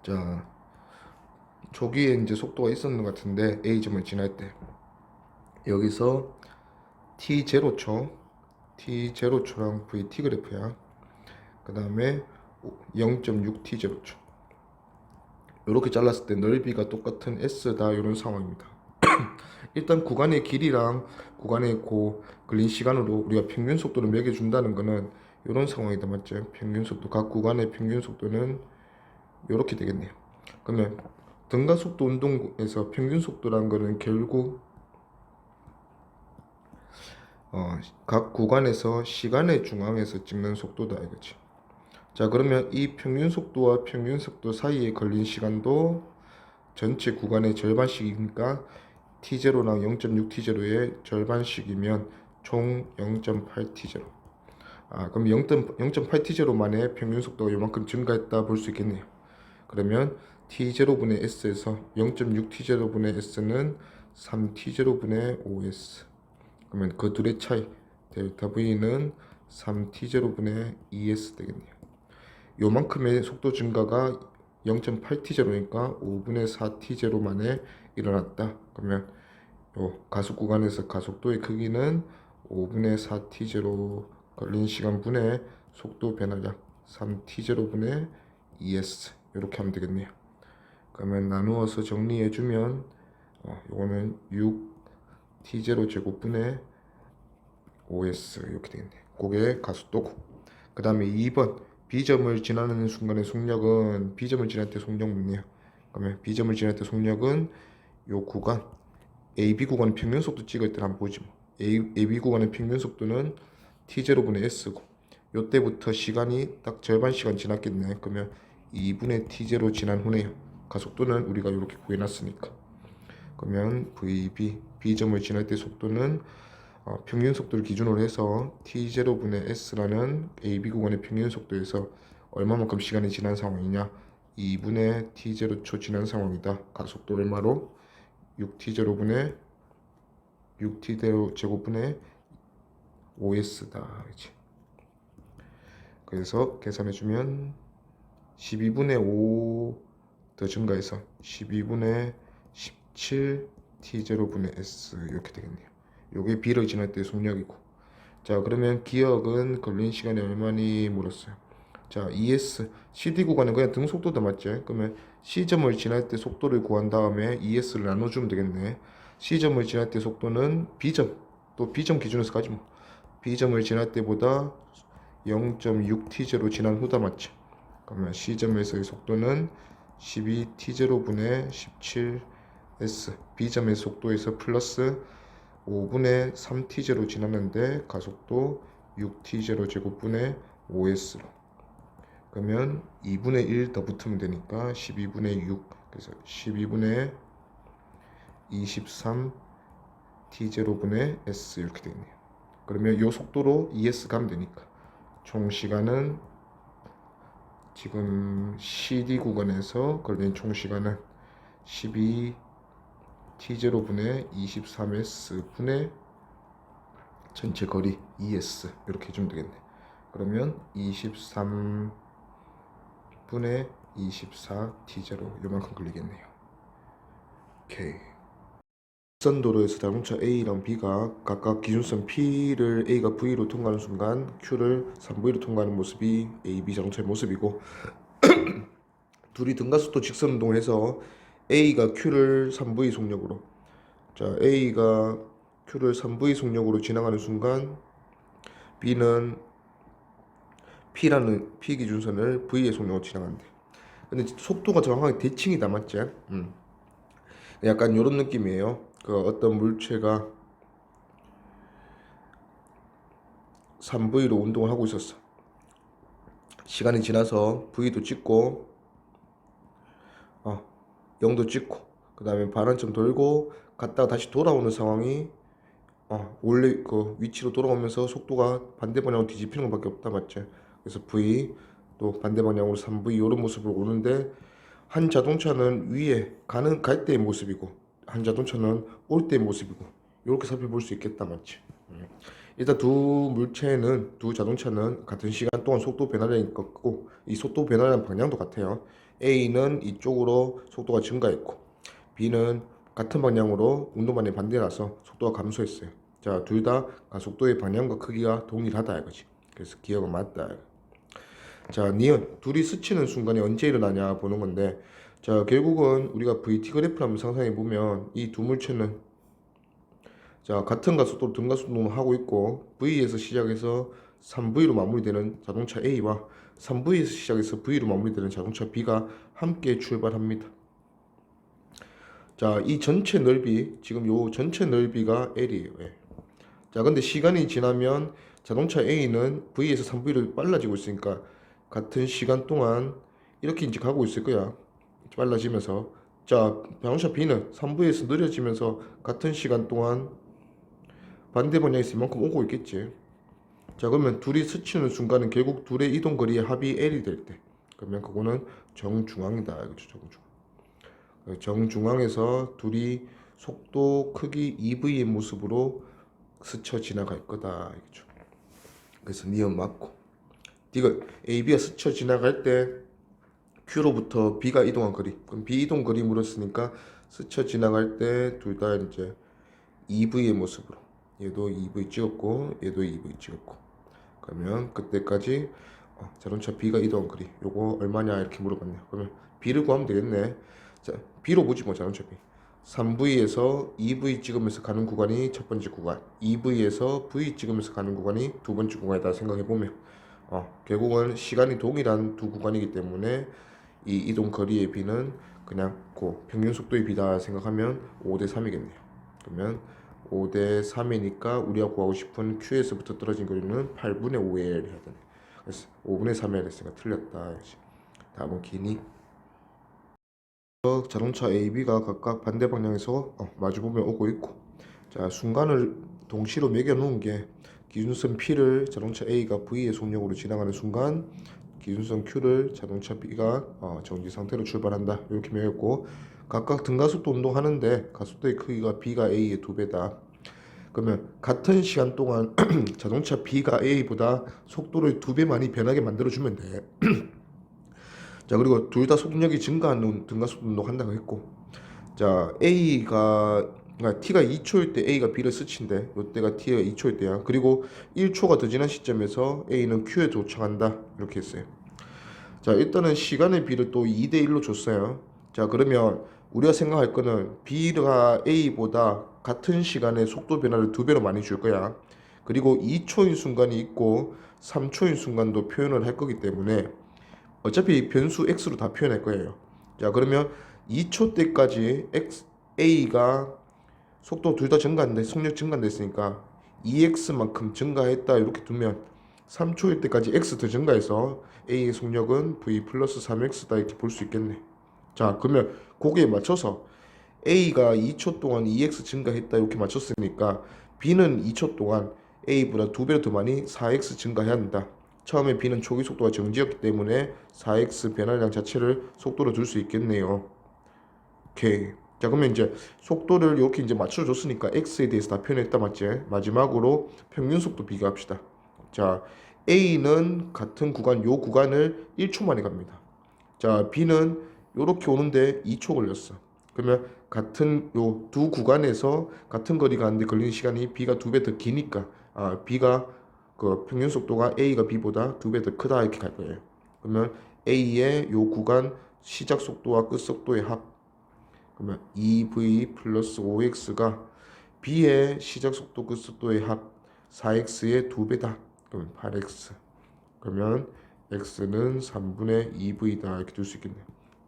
자, 초기에 이제 속도가 있었는 것 같은데 A점을 지날 때 여기서 T0초 T0초랑 VT 그래프야. 그 다음에 0.6T0초 이렇게 잘랐을 때 넓이가 똑같은 S다, 이런 상황입니다. 일단 구간의 길이랑 구간의 걸린 시간으로 우리가 평균 속도를 매겨준다는 거는 이런 상황이다, 맞죠? 평균 속도, 각 구간의 평균 속도는 이렇게 되겠네요. 그러면 등가속도 운동에서 평균 속도란 거는 결국 각 구간에서 시간의 중앙에서 찍는 속도다 이거지. 자, 그러면 이 평균 속도와 평균 속도 사이에 걸린 시간도 전체 구간의 절반씩이니까 T0랑 0.6T0의 절반씩이면 총 0.8T0. 그럼 0.8T0만에 평균 속도가 이만큼 증가했다 볼 수 있겠네요. 그러면 T0분의 S에서 0.6T0분의 S는 3T0분의 OS. 그러면 그 둘의 차이 델타 V는 3T0분의 ES 되겠네요. 요만큼의 속도 증가가 0.8T0니까 5분의 4T0만에 일어났다. 그러면 요 가속 구간에서 가속도의 크기는 5분의 4T0 걸린 시간 분의 속도 변화량 3T0분의 ES, 이렇게 하면 되겠네요. 그러면 나누어서 정리해주면 요거는 6T0 제곱분의 OS 이렇게 되겠네요. 그게 가속도고, 그 다음에 2번 B점을 지나는 순간의 속력은, B점을 지날 때 속력 묻네요. 그러면 B점을 지날 때 속력은 요 구간 AB 구간 평균 속도 찍을 때 한번 보지 뭐. AB 구간의 평균 속도는 T0분의 S고, 요때부터 시간이 딱 절반 시간 지났겠네. 그러면 2분의 T0 지난 후네요. 가속도는 우리가 이렇게 구해놨으니까. 그러면 B점을 지날 때 속도는 평균 속도를 기준으로 해서 T0분의 S라는 AB 구간의 평균 속도에서 얼마만큼 시간이 지난 상황이냐, 2분의 T0초 지난 상황이다. 가속도 얼마로? 6T0분의 6T0 제곱분의 OS다. 그래서 계산해주면 12분의 5 더 증가해서 12분의 17T0분의 S 이렇게 되겠네요. 요게 B를 지날 때 속력이고, 자, 그러면 기억은 걸린 시간이 얼마니 물었어요. 자, ES CD 구간은 그냥 등 속도도 맞지? 그러면 C점을 지날 때 속도를 구한 다음에 ES를 나눠주면 되겠네. C점을 지날 때 속도는 B점, 또 B점 기준에서 가지 뭐. B점을 지날 때보다 0.6T0 지난 후다, 맞지? 그러면 C점에서의 속도는 12T0분의 17S, B점의 속도에서 플러스 5분의 3T0 지났는데 가속도 6T0 제곱분의 5S로, 그러면 2분의 1 더 붙으면 되니까 12분의 6, 그래서 12분의 23T0분의 S 이렇게 되겠네요. 그러면 이 속도로 ES 가면 되니까 총 시간은 지금 CD 구간에서 걸린 총 시간은 12T0분의 23S 분의 전체 거리 ES 이렇게 해주면 되겠네. 그러면 23분의 24T0 요만큼 걸리겠네요. 오케이. 일선도로에서 자동차 A랑 B가 각각 기준선 P를 A가 V로 통과하는 순간 Q를 3V로 통과하는 모습이 A, B 자동차의 모습이고, 둘이 등가속도 직선 운동을 해서 A가 Q를 3V 속력으로, 자, A가 Q를 3V 속력으로 지나가는 순간 B는 P 기준선을 V의 속력으로 지나간대. 근데 속도가 정확하게 대칭이다, 맞지? 약간 이런 느낌이에요. 그 어떤 물체가 3V로 운동을 하고 있었어. 시간이 지나서 V도 찍고 0도 찍고, 그 다음에 반환점 돌고 갔다가 다시 돌아오는 상황이 원래 그 위치로 돌아오면서 속도가 반대 방향으로 뒤집히는 것밖에 없다 맞지? 그래서 V 또 반대 방향으로 3V 이런 모습으로 오는데 한 자동차는 위에 갈 때의 모습이고 한 자동차는 올 때의 모습이고 이렇게 살펴볼 수 있겠다 맞지? 일단 두 자동차는 같은 시간 동안 속도 변화량이 컸고 이 속도 변화량 방향도 같아요. A는 이쪽으로 속도가 증가했고 B는 같은 방향으로 운동반의 반대라서 속도가 감소했어요. 자, 둘 다 가속도의 방향과 크기가 동일하다 이거지. 그래서 기억은 맞다. 자, 니은 둘이 스치는 순간이 언제 일어나냐 보는 건데 자, 결국은 우리가 VT 그래프를 한번 상상해 보면 이 두 물체는 자, 같은 가속도로 등가속도를 하고 있고 V에서 시작해서 3V로 마무리되는 자동차 A와 3V에서 시작해서 V로 마무리되는 자동차 B가 함께 출발합니다. 자, 이 전체 넓이 지금 요 전체 넓이가 L이에요. L. 자, 근데 시간이 지나면 자동차 A는 V에서 3V로 빨라지고 있으니까 같은 시간 동안 이렇게 이제 가고 있을 거야. 빨라지면서 자, 자동차 B는 3V에서 느려지면서 같은 시간 동안 반대 방향에서 이만큼 오고 있겠지. 자, 그러면 둘이 스치는 순간은 결국 둘의 이동 거리의 합이 L이 될 때. 그러면 그거는 정중앙이다. 이거죠, 정중앙. 정중앙에서 둘이 속도 크기 EV의 모습으로 스쳐 지나갈 거다. 이거죠. 그래서 니은 맞고. 이거 AB가 스쳐 지나갈 때 Q로부터 B가 이동한 거리. 그럼 B 이동 거리 물었으니까 스쳐 지나갈 때 둘 다 이제 EV의 모습으로. 얘도 EV 찍었고 얘도 EV 찍었고. 그러면 그때까지 자동차 B가 이동한 거리 요거 얼마냐 이렇게 물어봤네요. 그러면 B를 구하면 되겠네. 자, B로 보지 뭐 자동차 B 3V에서 2V 찍으면서 가는 구간이 첫 번째 구간 2V에서 V 찍으면서 가는 구간이 두 번째 구간이다 생각해보면 결국은 시간이 동일한 두 구간이기 때문에 이 이동 거리의 B는 그냥 평균 속도의 B다 생각하면 5대 3이겠네요. 그러면 5대 3이니까 우리가 구하고 싶은 Q에서부터 떨어진 거리는 8분의 5L 해야 되네. 그래서 5분의 3L 했으니까 틀렸다. 다음은 기니. 자동차 A, B가 각각 반대 방향에서 마주보며 오고 있고 자, 순간을 동시로 매겨 놓은 게 기준선 P를 자동차 A가 V의 속력으로 지나가는 순간 기준선 Q를 자동차 B가 정지 상태로 출발한다. 이렇게 매겼고 각각 등가속도 운동하는데 가속도의 크기가 B가 A의 2배다. 그러면 같은 시간 동안 자동차 B가 A보다 속도를 2배 많이 변하게 만들어주면 돼. 자, 그리고 둘 다 속력이 증가하는 등가속도 운동한다고 했고 자, 그러니까 T가 2초일 때 A가 B를 스친대. 이때가 T가 2초일 때야. 그리고 1초가 더 지난 시점에서 A는 Q에 도착한다. 이렇게 했어요. 자, 일단은 시간의 B를 또 2대 1로 줬어요. 자, 그러면 우리가 생각할 거는 B가 A보다 같은 시간에 속도 변화를 2배로 많이 줄 거야. 그리고 2초인 순간이 있고 3초인 순간도 표현을 할 거기 때문에 어차피 변수 X로 다 표현할 거예요. 자, 그러면 2초 때까지 A가 속도 둘 다 증가한데 속력 증가됐으니까 2x만큼 증가했다 이렇게 두면 3초일 때까지 x 더 증가해서 A의 속력은 V 플러스 3x다 이렇게 볼 수 있겠네. 자, 그러면 거기에 맞춰서 A가 2초 동안 2x 증가했다 이렇게 맞췄으니까 B는 2초 동안 A보다 2배로 더 많이 4x 증가해야 한다. 처음에 B는 초기 속도가 정지였기 때문에 4x 변화량 자체를 속도로 둘 수 있겠네요. 오케이. 자, 그러면 이제 속도를 이렇게 이제 맞춰줬으니까 x에 대해서 다 표현했다 맞지? 마지막으로 평균 속도 비교합시다. 자, A는 같은 구간 요 구간을 1초 만에 갑니다. 자, B는 요렇게 오는데 2초 걸렸어. 그러면 같은 요 두 구간에서 같은 거리 가는데 걸리는 시간이 B가 2배 더 기니까 B가 그 평균 속도가 A가 B보다 2배 더 크다 이렇게 갈 거예요. 그러면 A의 요 구간 시작 속도와 끝 속도의 합 그러면 2v 플러스 5x가 b의 시작 속도 끝 속도의 합 4x의 2배다. 그러면 8x. 그러면 x는 3분의 2v다 이렇게 둘 수 있겠네요.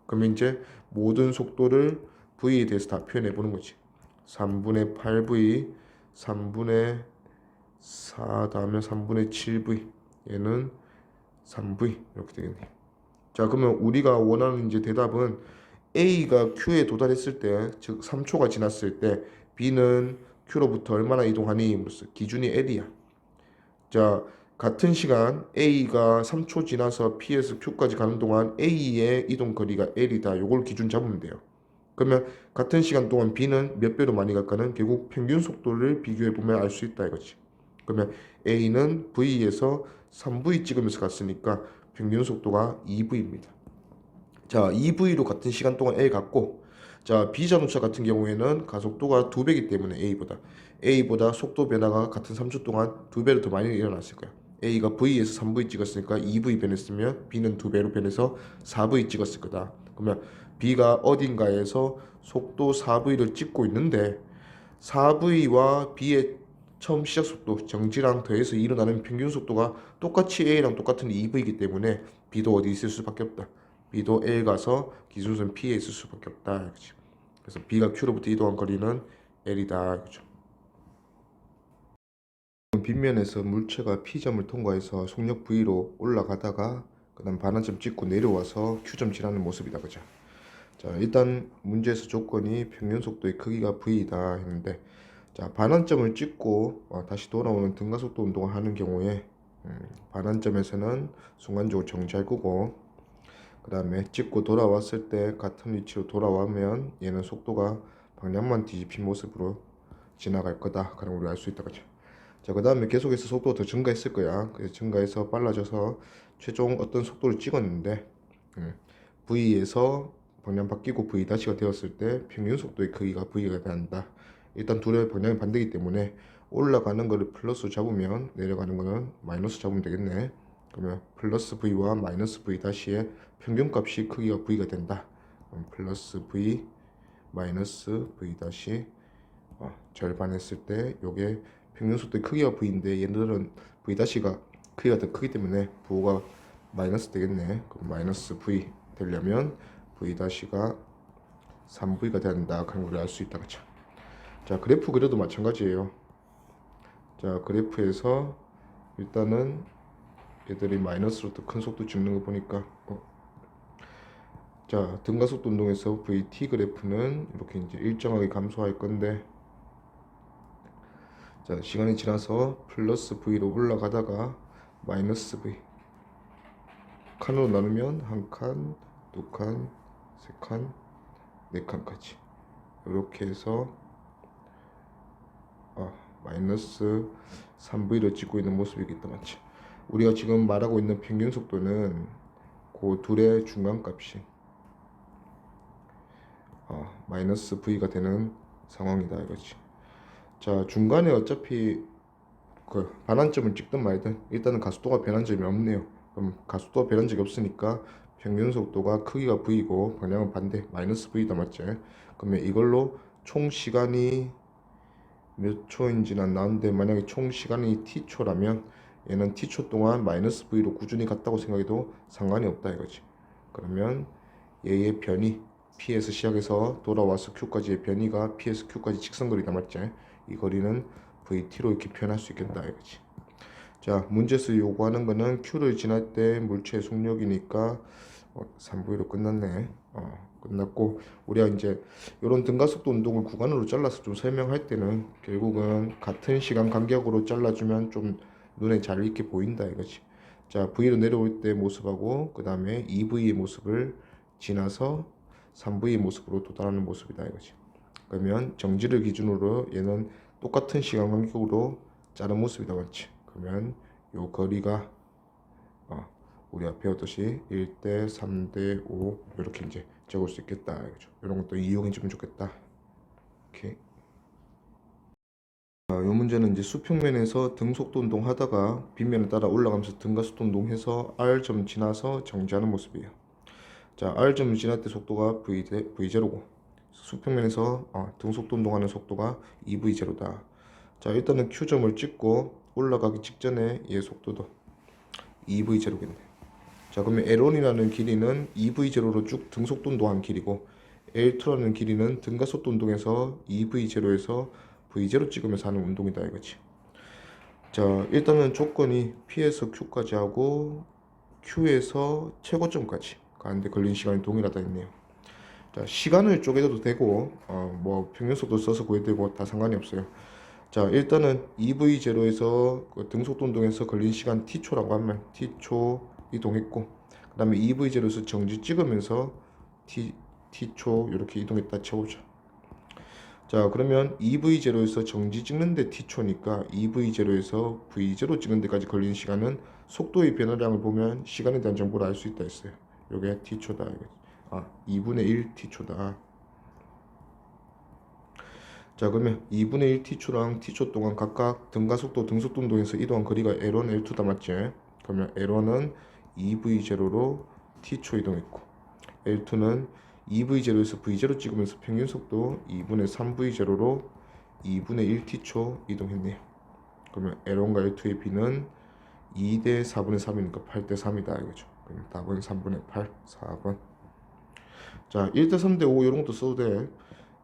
그러면 이제 모든 속도를 v에 대해서 다 표현해 보는 거지. 3분의 8v, 3분의 4 다음에 3분의 7v. 얘는 3v 이렇게 되겠네요. 자, 그러면 우리가 원하는 이제 대답은 A가 Q에 도달했을 때, 즉 3초가 지났을 때 B는 Q로부터 얼마나 이동하니? 물었어. 기준이 L이야. 자, 같은 시간 A가 3초 지나서 P에서 Q까지 가는 동안 A의 이동 거리가 L이다. 요걸 기준 잡으면 돼요. 그러면 같은 시간 동안 B는 몇 배로 많이 갈까는 결국 평균 속도를 비교해 보면 알 수 있다 이거지. 그러면 A는 V에서 3V 찍으면서 갔으니까 평균 속도가 2V입니다. 자, 2V로 같은 시간 동안 A 갔고, 자, B 자동차 같은 경우에는 가속도가 2배이기 때문에 A보다 속도 변화가 같은 3초 동안 2배로 더 많이 일어났을 거야. A가 V에서 3V 찍었으니까 2V 변했으면 B는 2배로 변해서 4V 찍었을 거다. 그러면 B가 어딘가에서 속도 4V를 찍고 있는데 4V와 B의 처음 시작 속도 정지랑 더해서 일어나는 평균 속도가 똑같이 A랑 똑같은 2V이기 때문에 B도 어디 있을 수밖에 없다. B도 L 가서 기준선 P에 있을 수밖에 없다. 그치? 그래서 B가 Q로부터 이동한 거리는 L이다. 그죠? 빗면에서 물체가 P점을 통과해서 속력 V로 올라가다가 그다음 반환점 찍고 내려와서 Q점 지나는 모습이다. 그죠? 자, 일단 문제에서 조건이 평균 속도의 크기가 V이다 했는데, 자, 반환점을 찍고 다시 돌아오는 등가속도 운동을 하는 경우에 반환점에서는 순간적으로 정지할 거고, 그 다음에 찍고 돌아왔을 때 같은 위치로 돌아오면 얘는 속도가 방향만 뒤집힌 모습으로 지나갈 거다. 그럼 우리 알 수 있다. 그죠? 자, 그 다음에 계속해서 속도가 더 증가했을 거야. 그래서 증가해서 빨라져서 최종 어떤 속도를 찍었는데 V에서 방향 바뀌고 V 다시가 되었을 때 평균 속도의 크기가 V가 된다. 일단 둘의 방향이 반대이기 때문에 올라가는 거를 플러스 잡으면 내려가는 거는 마이너스 잡으면 되겠네. 그러면 플러스 V와 마이너스 V 다시의 평균값이 크기가 V가 된다. 그럼 플러스 V 마이너스 V 다시 절반 했을 때 요게 평균 속도의 크기가 V인데 얘들은 V 다시가 크기가 더 크기 때문에 부호가 마이너스 되겠네. 그럼 마이너스 V 되려면 V 다시가 3V가 된다. 그런 걸 알 수 있다. 그쵸? 자, 그래프 그려도 마찬가지예요. 자, 그래프에서 일단은 얘들이 마이너스로 더 큰 속도 찍는 거 보니까 자, 등가속도 운동에서 VT 그래프는 이렇게 이제 일정하게 감소할 건데, 자, 시간이 지나서 플러스 V로 올라가다가 마이너스 V 칸으로 나누면 한 칸, 두 칸, 세 칸, 네 칸까지 이렇게 해서 마이너스 3V로 찍고 있는 모습이겠다. 맞지? 우리가 지금 말하고 있는 평균 속도는 그 둘의 중간값이 마이너스 V가 되는 상황이다 이거지. 자, 중간에 어차피 그 반환점을 찍든 말든 일단은 가속도가 변한 점이 없네요. 그럼 가속도가 변한 적이 없으니까 평균 속도가 크기가 V고 방향은 반대 마이너스 V다. 맞지? 그러면 이걸로 총 시간이 몇 초인지는 안 나오는데, 만약에 총 시간이 T초라면 얘는 T초 동안 마이너스 V로 꾸준히 갔다고 생각해도 상관이 없다 이거지. 그러면 얘의 변이 P에서 시작해서 돌아와서 Q까지의 변이가 P에서 Q까지 직선거리다. 맞지? 이 거리는 VT로 이렇게 표현할 수 있겠다 이거지. 자, 문제에서 요구하는 거는 Q를 지날 때 물체의 속력이니까 3V로 끝났네. 끝났고, 우리가 이제 이런 등가속도 운동을 구간으로 잘라서 좀 설명할 때는 결국은 같은 시간 간격으로 잘라주면 좀 눈에 잘 익게 보인다 이거지. 자, V로 내려올 때 모습하고 그 다음에 2V의 모습을 지나서 3V의 모습으로 도달하는 모습이다 이거지. 그러면 정지를 기준으로 얘는 똑같은 시간 간격으로 자른 모습이다. 맞지? 그러면 요 거리가 우리가 배웠듯이 1대 3대 5 이렇게 이제 적을 수 있겠다. 그죠? 이런 것도 이용해 주면 좋겠다. 오케이. 이 문제는 이제 수평면에서 등속도 운동 하다가 빗면을 따라 올라가면서 등가속도 운동해서 R점 지나서 정지하는 모습이에요. 자, R점을 지날 때 속도가 V0고 수평면에서 등속도 운동하는 속도가 2V0다. 자, 일단은 Q점을 찍고 올라가기 직전에 얘 속도도 2V0겠네. 자, 그러면 L1이라는 길이는 2V0로 쭉 등속도 운동한 길이고, L2라는 길이는 등가속도 운동에서 2V0에서 V0 찍으면서 하는 운동이다 이거지. 자, 일단은 조건이 P에서 Q까지 하고 Q에서 최고점까지 가는데 걸린 시간이 동일하다 했네요. 자, 시간을 쪼개도 되고 뭐 평균속도 써서 구해도 되고 다 상관이 없어요. 자, 일단은 EV0에서 그 등속도 운동에서 걸린 시간 t초라고 하면 t초 이동했고, 그 다음에 EV0에서 정지 찍으면서 t초 이렇게 이동했다 쳐보자. 자, 그러면 EV0에서 정지 찍는데 t초니까 EV0에서 V0 찍는 데까지 걸리는 시간은 속도의 변화량을 보면 시간에 대한 정보를 알 수 있다 했어요. 요게 t초다. 2분의 1 t초다. 자, 그러면 2분의 1 t초랑 t초 동안 각각 등가 속도, 등속도 운동에서 이동한 거리가 L1, L2다 맞지? 그러면 L1은 EV0로 t초 이동했고, L2는 EV0에서 V0 찍으면서 평균 속도 2분의 3V0로 2분의 1 t초 이동했네요. 그러면 L1과 L2의 B는 2대 4분의 3이니까 8대 3이다 이거죠. 그럼 답은 3분의 8, 4번. 자, 1대 3대 5 이런 것도 써도 돼.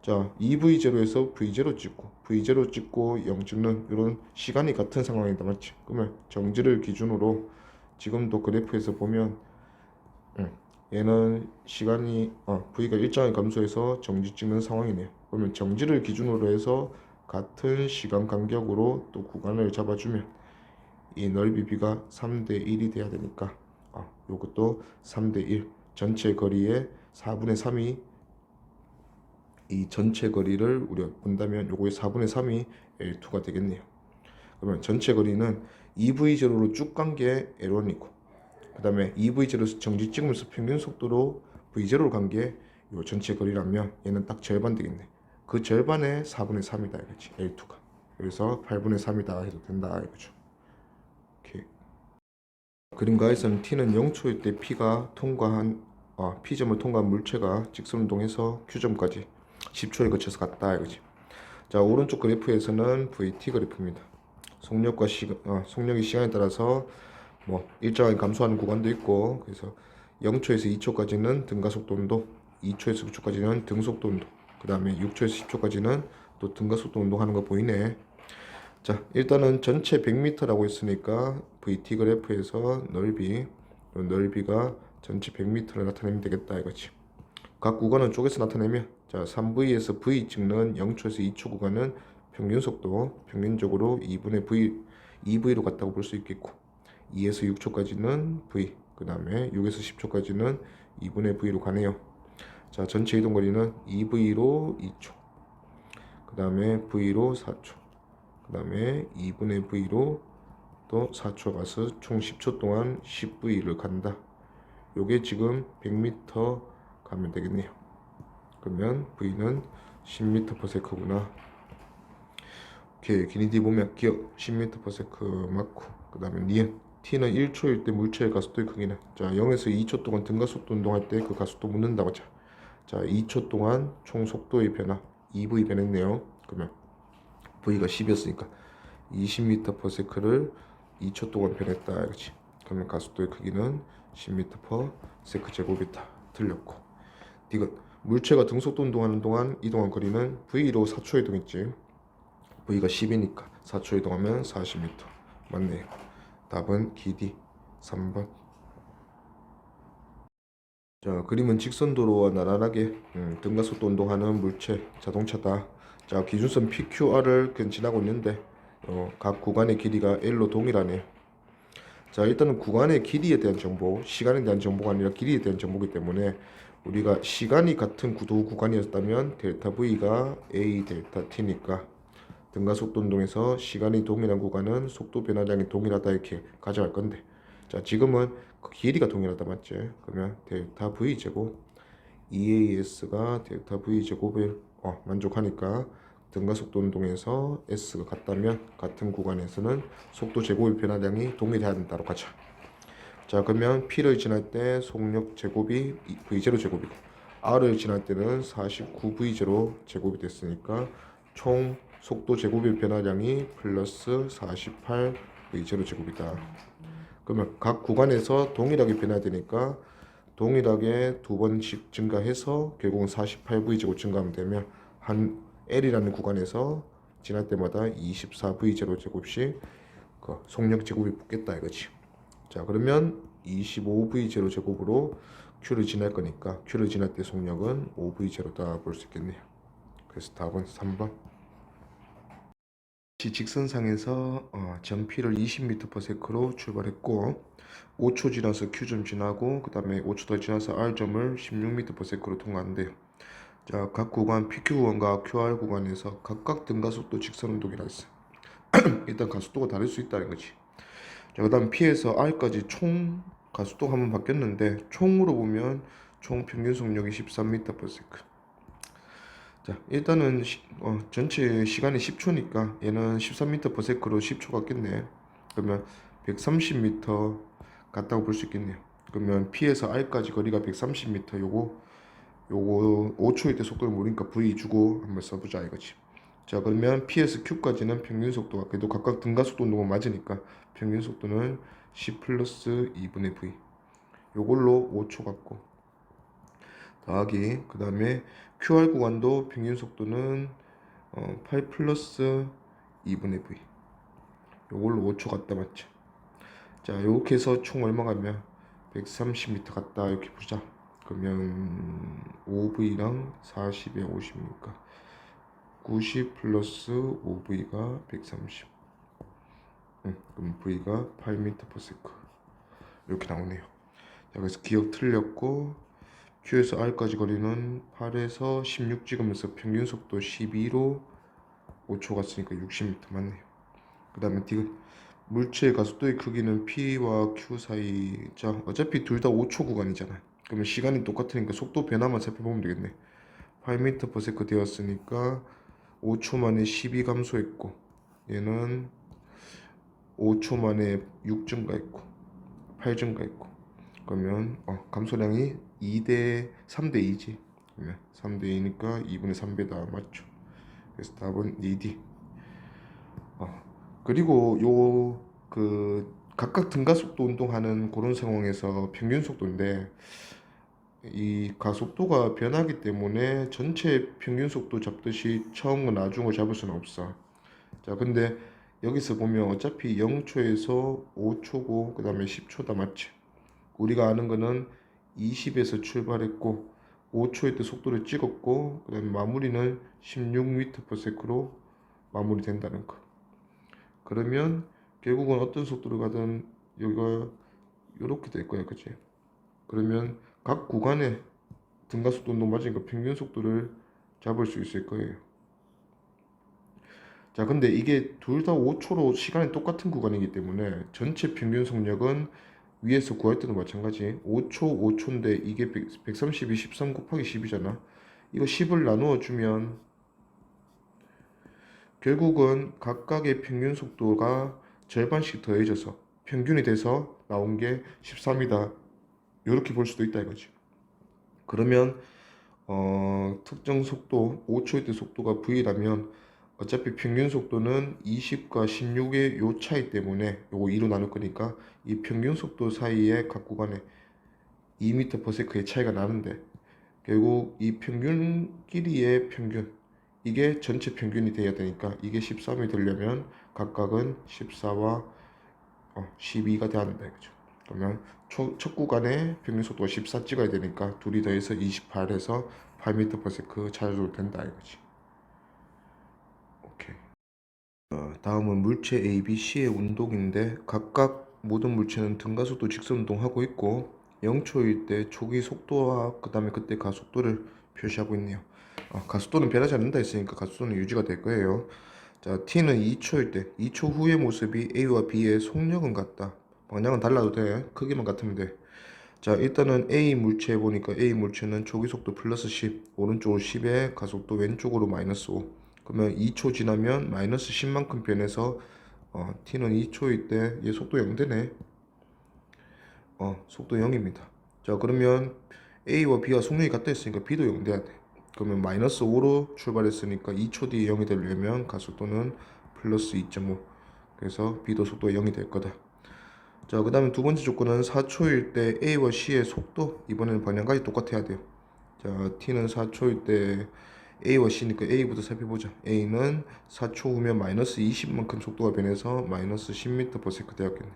자, EV0에서 V0 찍고 V0 찍고 0 찍는 이런 시간이 같은 상황이다 맞지? 그러면 정지를 기준으로 지금도 그래프에서 보면 얘는 시간이 V가 일정하게 감소해서 정지 찍는 상황이네요. 그러면 정지를 기준으로 해서 같은 시간 간격으로 또 구간을 잡아주면 이 넓이 B가 3대 1이 돼야 되니까 요것도 3대 1, 전체 거리의 4분의 3이 이 전체 거리를 우리가 본다면 요거의 4분의 3이 L2가 되겠네요. 그러면 전체 거리는 EV0로 쭉 간 게 L1이고, 그 다음에 EV0에서 정지 찍으면서 평균 속도로 V0로 간 게 요 전체 거리라면 얘는 딱 절반 되겠네. 그 절반의 4분의 3이다 이거지, L2가. 그래서 8분의 3이다 해도 된다 이거죠. 오케이. 그림가에서는 T는 0초일 때 P가 통과한 P점을 통과한 물체가 직선운동해서 Q점까지 10초에 거쳐서 갔다 이거지. 자, 오른쪽 그래프에서는 VT 그래프입니다. 속력이 시간에 따라서 뭐 일정하게 감소하는 구간도 있고, 그래서 0초에서 2초까지는 등가속도 운동, 2초에서 9초까지는 등속도 운동, 그 다음에 6초에서 10초까지는 또 등가속도 운동하는 거 보이네. 자, 일단은 전체 100m라고 했으니까 VT 그래프에서 넓이가 전체 100m를 나타내면 되겠다 이거지. 각 구간은 쪼개서 나타내면, 자, 3V에서 V 찍는 0초에서 2초 구간은 평균 속도, 평균적으로 2V로 갔다고 볼 수 있겠고, 2에서 6초까지는 V, 그 다음에 6에서 10초까지는 2분의 V로 가네요. 자, 전체 이동 거리는 2V로 2초, 그 다음에 V로 4초, 그 다음에 2분의 V로 또 4초 가서 총 10초 동안 10V를 간다. 요게 지금 100m 가면 되겠네요. 그러면 V는 10m/s구나. 오케이, 기니디 보면 기억 10m/s 맞고, 그 다음에 니은 T는 1초일 때 물체의 가속도의 크기는, 자, 0에서 2초 동안 등가속도 운동할 때 그 가속도 묻는다고 하자. 자, 2초 동안 총 속도의 변화 2V 변했네요. 그러면 V가 10이었으니까 20m/s를 2초 동안 변했다 이거지. 그러면 가속도의 크기는 10m/s 제곱이다. 틀렸고, 디귿 물체가 등속도 운동하는 동안 이동한 거리는 V로 4초 이동했지. V가 10이니까 4초 이동하면 40m 맞네요. 답은 기디 3번. 자, 그림은 직선도로와 나란하게 등가속도 운동하는 물체 자동차다. 자, 기준선 PQR을 지나고 있는데 각 구간의 길이가 L로 동일하네요. 자, 일단은 구간의 길이에 대한 정보, 시간에 대한 정보가 아니라 길이에 대한 정보이기 때문에 우리가 시간이 같은 구도 구간이었다면 델타 V가 A 델타 T니까 등가속도 운동에서 시간이 동일한 구간은 속도 변화량이 동일하다 이렇게 가져갈 건데, 자, 지금은 그 길이가 동일하다 맞지? 그러면 델타 V 제곱 EAS가 델타 V 제곱을 만족하니까 등가속도 운동에서 S가 같다면 같은 구간에서는 속도 제곱의 변화량이 동일해야 된다고 하자. 자, 그러면 P를 지날 때 속력 제곱이 V0 제곱이고, R을 지날 때는 49V0 제곱이 됐으니까 총 속도 제곱의 변화량이 플러스 48V0 제곱이다. 그러면 각 구간에서 동일하게 변화되니까 동일하게 두 번씩 증가해서 결국은 48V 제곱 증가하면 되면 한 L이라는 구간에서 지날 때마다 24V0 제곱씩 그 속력 제곱이 붙겠다 이거지. 자, 그러면 25V0 제곱으로 Q를 지날 거니까 Q를 지날 때 속력은 5V0다 볼 수 있겠네요. 그래서 답은 3번. 직선상에서 정피를 20m/s로 출발했고 5초 지나서 Q점 지나고 그 다음에 5초 더 지나서 R점을 16m/s로 통과한대요. 자, 각 구간 PQ 구간과 QR 구간에서 각각 등가속도 직선운동이라 했어요. 일단 가속도가 다를 수 있다는 거지. 자, 그 다음 P에서 R까지 총 가속도가 한번 바뀌었는데 총으로 보면 총 평균 속력이 13m/s. 자, 일단은 전체 시간이 10초니까 얘는 13m/s로 10초 같겠네. 그러면 130m 같다고 볼 수 있겠네요. 그러면 P에서 R까지 거리가 130m. 요거 5초일 때 속도를 모르니까 V 주고 한번 써보자 이거지. 자, 그러면 P에서 Q까지는 평균 속도가 그래도 각각 등가속도 운동은 맞으니까 평균 속도는 10 플러스 2분의 V. 요걸로 5초 같고 더하기 그 다음에 QR 구간도 평균 속도는 8 플러스 2분의 V. 요걸로 5초 같다 맞죠? 자, 요렇게 해서 총 얼마 가면 130m 같다 이렇게 보자. 그러면 5V랑 40에 50이니까 90 플러스 5V가 130. 그럼 V가 8m/s 이렇게 나오네요. 자, 그래서 기억 틀렸고 Q에서 R까지 거리는 8에서 16 찍으면서 평균 속도 12로 5초 갔으니까 60m 맞네요. 그 다음에 디귿 물체의 가속도의 크기는 P와 Q 사이. 자, 어차피 둘 다 5초 구간이잖아. 그러면 시간이 똑같으니까 속도 변화만 살펴보면 되겠네. 8m/s 되었으니까 5초 만에 12 감소했고 얘는 5초 만에 6 증가했고 8 증가했고 그러면 감소량이 3대 2지. 그러면 3대 2니까 2분의 3배다 맞죠? 그래서 답은 2D. 그리고 각각 등가속도 운동하는 그런 상황에서 평균 속도인데 이 가속도가 변하기 때문에 전체 평균 속도 잡듯이 처음과 나중을 잡을 수는 없어. 자, 근데 여기서 보면 어차피 0초에서 5초고 그 다음에 10초다 맞지? 우리가 아는 거는 20에서 출발했고 5초일 때 속도를 찍었고 그 다음에 마무리는 16m/s로 마무리된다는 거. 그러면 결국은 어떤 속도를 가든 여기가 이렇게 될 거야, 그치? 그러면 각 구간의 등가속도 운동 맞으니까 평균 속도를 잡을 수 있을 거예요. 자, 근데 이게 둘 다 5초로 시간이 똑같은 구간이기 때문에 전체 평균 속력은 위에서 구할 때도 마찬가지 5초 5초인데 이게 130이 13 곱하기 10이잖아. 이거 10을 나누어 주면 결국은 각각의 평균 속도가 절반씩 더해져서 평균이 돼서 나온 게 13이다. 이렇게 볼 수도 있다 이거지. 그러면 특정 속도 5초일 때 속도가 V라면 어차피 평균 속도는 20과 16의 요 차이 때문에 요거 2로 나눌 거니까 이 평균 속도 사이에 각 구간에 2m/s의 차이가 나는데 결국 이 평균끼리의 평균 이게 전체 평균이 돼야 되니까 이게 13이 되려면 각각은 14와 12가 돼야 된다 이거죠. 그러면 첫 구간에 평균 속도가 14 찍어야 되니까 둘이 더해서 28해서 8m/s 찾아줘도 된다 이거지. 오케이. 다음은 물체 A, B, C의 운동인데 각각 모든 물체는 등가속도 직선 운동하고 있고 0초일 때 초기 속도와 그 다음에 그때 가속도를 표시하고 있네요. 가속도는 변하지 않는다 했으니까 가속도는 유지가 될 거예요. 자, T는 2초일 때 2초 후의 모습이 A와 B의 속력은 같다. 방향은 달라도 돼. 크기만 같으면 돼. 자, 일단은 A 물체 보니까 A 물체는 초기 속도 플러스 10 오른쪽으로 10에 가속도 왼쪽으로 마이너스 5. 그러면 2초 지나면 마이너스 10만큼 변해서 T는 2초일 때 얘 속도 0 되네. 속도 0입니다. 자, 그러면 A와 B가 속력이 같다 했으니까 B도 0 돼야 돼. 그러면 마이너스 5로 출발했으니까 2초 뒤에 0이 되려면 가속도는 플러스 2.5. 그래서 B도 속도가 0이 될 거다. 자, 그 다음에 두 번째 조건은 4초일 때 A와 C의 속도 이번에는 방향까지 똑같아야 돼요. 자, T는 4초일 때 A와 C니까 A부터 살펴보자. A는 4초 후면 마이너스 20만큼 속도가 변해서 마이너스 10m/s 되었겠네.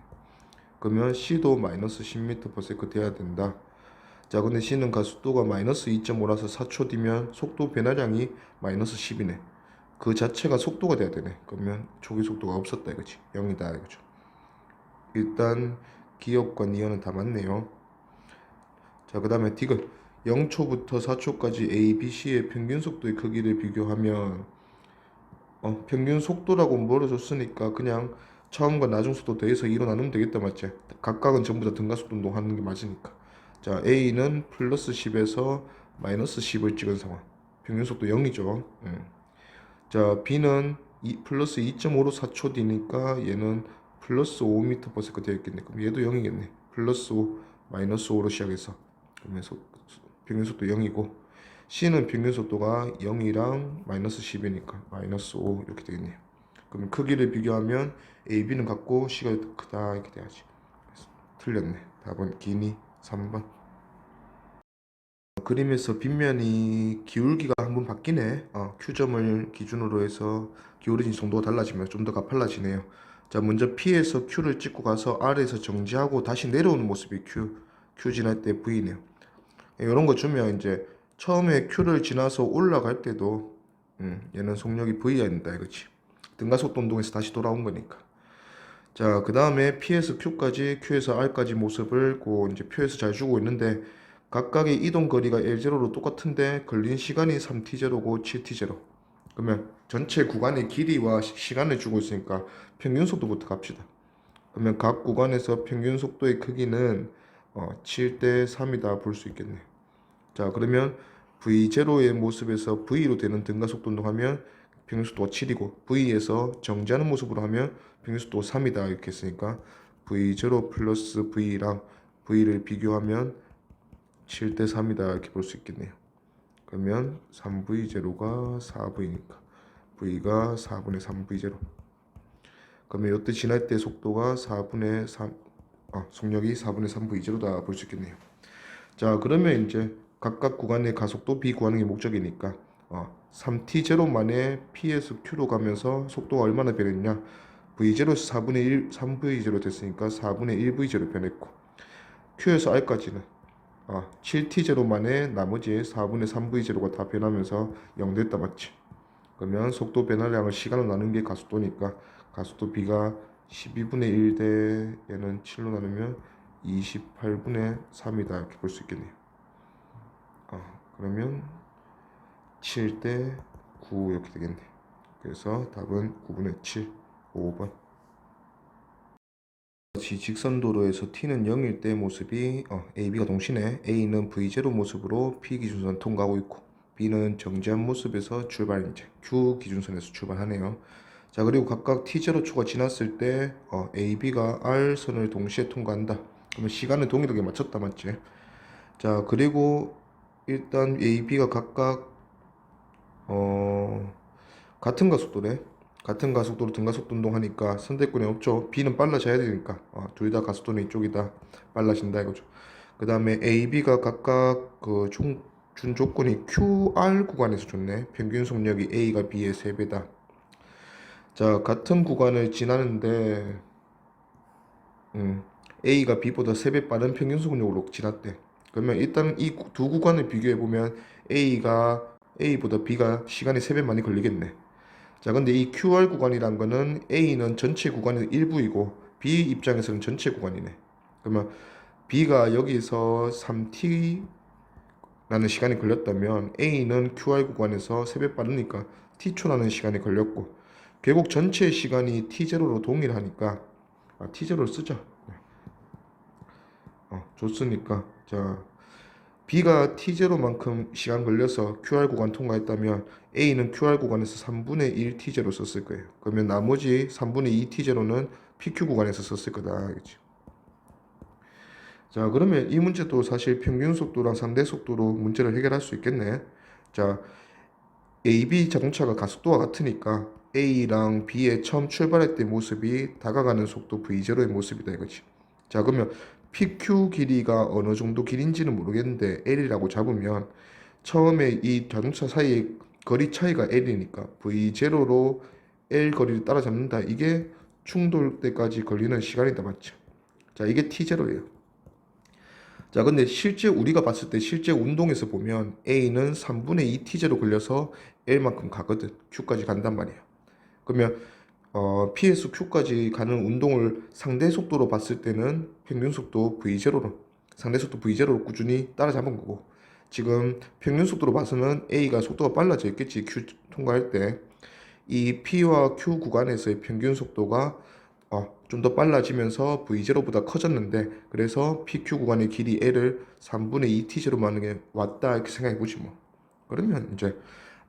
그러면 C도 마이너스 10m/s 돼야 된다. 자, 근데 C는 가속도가 마이너스 2.5라서 4초 뒤면 속도 변화량이 마이너스 10이네. 그 자체가 속도가 돼야 되네. 그러면 초기 속도가 없었다 이거지. 0이다 이거죠. 일단 기억과 니은은 다 맞네요. 자, 그 다음에 디귿 0초부터 4초까지 A, B, C의 평균 속도의 크기를 비교하면 평균 속도라고 물어줬으니까 그냥 처음과 나중 속도 더해서 2로 나누면 되겠다 맞지? 각각은 전부 다 등가속도 운동하는 게 맞으니까. 자, A는 플러스 10에서 마이너스 10을 찍은 상황. 평균 속도 0이죠. 자, B는 플러스 2.5로 4초 뒤니까 얘는 플러스 5m/s 되어 있겠네. 그럼 얘도 0이겠네. 플러스 5, 마이너스 5로 시작해서. 그러면 평균 속도 0이고 C는 평균 속도가 0이랑 마이너스 10이니까 마이너스 5 이렇게 되겠네요. 그러면 크기를 비교하면 A, B는 같고 C가 크다 이렇게 돼야지. 틀렸네. 답은 기니 3번. 그림에서 빗면이 기울기가 한번 바뀌네. Q점을 기준으로 해서 기울어진 정도가 달라지면 좀 더 가팔라지네요. 자, 먼저 P에서 Q를 찍고 가서 R에서 정지하고 다시 내려오는 모습이 Q 지날 때 V네요. 이런 거 주면 이제 처음에 Q를 지나서 올라갈 때도 얘는 속력이 V야 된다 이거지. 등가속도 운동에서 다시 돌아온 거니까. 자, 그 다음에 P에서 Q까지, Q에서 R까지 모습을 이제 표에서 잘 주고 있는데 각각의 이동 거리가 L0로 똑같은데 걸린 시간이 3t0고 7t0. 그러면 전체 구간의 길이와 시간을 주고 있으니까 평균 속도부터 갑시다. 그러면 각 구간에서 평균 속도의 크기는 7대 3이다 볼 수 있겠네. 자, 그러면 V0의 모습에서 V로 되는 등가속도 운동하면 평균속도가 7이고 V에서 정지하는 모습으로 하면 평균속도가 3이다 이렇게 했으니까 V0 플러스 V랑 V를 비교하면 7대 3이다 이렇게 볼 수 있겠네요. 그러면 3V0가 4V니까 V가 4분의 3V0. 그러면 이때 지날 때 속도가 4분의 3, 속력이 4분의 3V0다 볼 수 있겠네요. 자, 그러면 이제 각각 구간의 가속도 B 구하는 게 목적이니까 3t0 만에 P에서 Q로 가면서 속도가 얼마나 변했냐. V0에서 4분의 1, 3V0 됐으니까 4분의 1V0 변했고 Q에서 R까지는 7t0 만에 나머지 4분의 3V0가 다 변하면서 0 됐다 맞지? 그러면 속도 변화량을 시간으로 나눈 게 가속도니까 가속도 B가 12분의 1 대 얘는 7로 나누면 28분의 3이다 이렇게 볼 수 있겠네요. 그러면 7대 9 이렇게 되겠네. 그래서 답은 9분의 7, 5번. 직선도로에서 T는 0일 때 모습이 A, B가 동시네. A는 V0 모습으로 P 기준선 통과하고 있고 B는 정지한 모습에서 출발 이제 Q 기준선에서 출발하네요. 자, 그리고 각각 T0초가 지났을 때 A, B가 R선을 동시에 통과한다. 그러면 시간을 동일하게 맞췄다 맞지? 자, 그리고 일단 A, B가 각각 같은 가속도래. 같은 가속도로 등가속도 운동하니까 선택권이 없죠. B는 빨라져야 되니까 둘 다 가속도는 이쪽이다 빨라진다 이거죠. 그 다음에 A, B가 각각 준 조건이 QR 구간에서 줬네. 평균 속력이 A가 B의 3배다. 자, 같은 구간을 지나는데 A가 B보다 3배 빠른 평균 속력으로 지났대. 그러면 일단 이 두 구간을 비교해 보면 A보다 B가 시간이 3배 많이 걸리겠네. 자, 근데 이 QR 구간이란 거는 A는 전체 구간의 일부이고 B 입장에서는 전체 구간이네. 그러면 B가 여기서 3T라는 시간이 걸렸다면 A는 QR 구간에서 3배 빠르니까 T초라는 시간이 걸렸고 결국 전체 시간이 T0로 동일하니까 T0를 쓰자. 좋으니까 자, B가 T0만큼 시간 걸려서 QR 구간 통과했다면 A는 QR 구간에서 3분의 1 T0 썼을 거예요. 그러면 나머지 3분의 2 T0는 PQ 구간에서 썼을 거다. 알겠지? 자, 그러면 이 문제도 사실 평균 속도랑 상대 속도로 문제를 해결할 수 있겠네. 자, A, B 자동차가 가속도가 같으니까 A랑 B의 처음 출발할 때 모습이 다가가는 속도 V0의 모습이다 이거지. 자, 그러면 PQ 길이가 어느 정도 길인지는 모르겠는데 L이라고 잡으면 처음에 이 자동차 사이의 거리 차이가 L이니까 V0로 L 거리를 따라잡는다. 이게 충돌 때까지 걸리는 시간이다 맞죠? 자, 이게 T0예요. 자, 근데 실제 우리가 봤을 때 실제 운동에서 보면 A는 3분의 2 T제로 걸려서 L만큼 가거든. Q까지 간단 말이야. 그러면 P에서 Q까지 가는 운동을 상대 속도로 봤을 때는 평균 속도 V0로 상대 속도 V0로 꾸준히 따라잡은 거고, 지금 평균 속도로 봐서는 A가 속도가 빨라져 있겠지. Q 통과할 때 이 P와 Q 구간에서의 평균 속도가 좀 더 빨라지면서 V0보다 커졌는데, 그래서 PQ 구간의 길이 L을 3분의 2 T0로 만든 게 왔다 이렇게 생각해 보지 뭐. 그러면 이제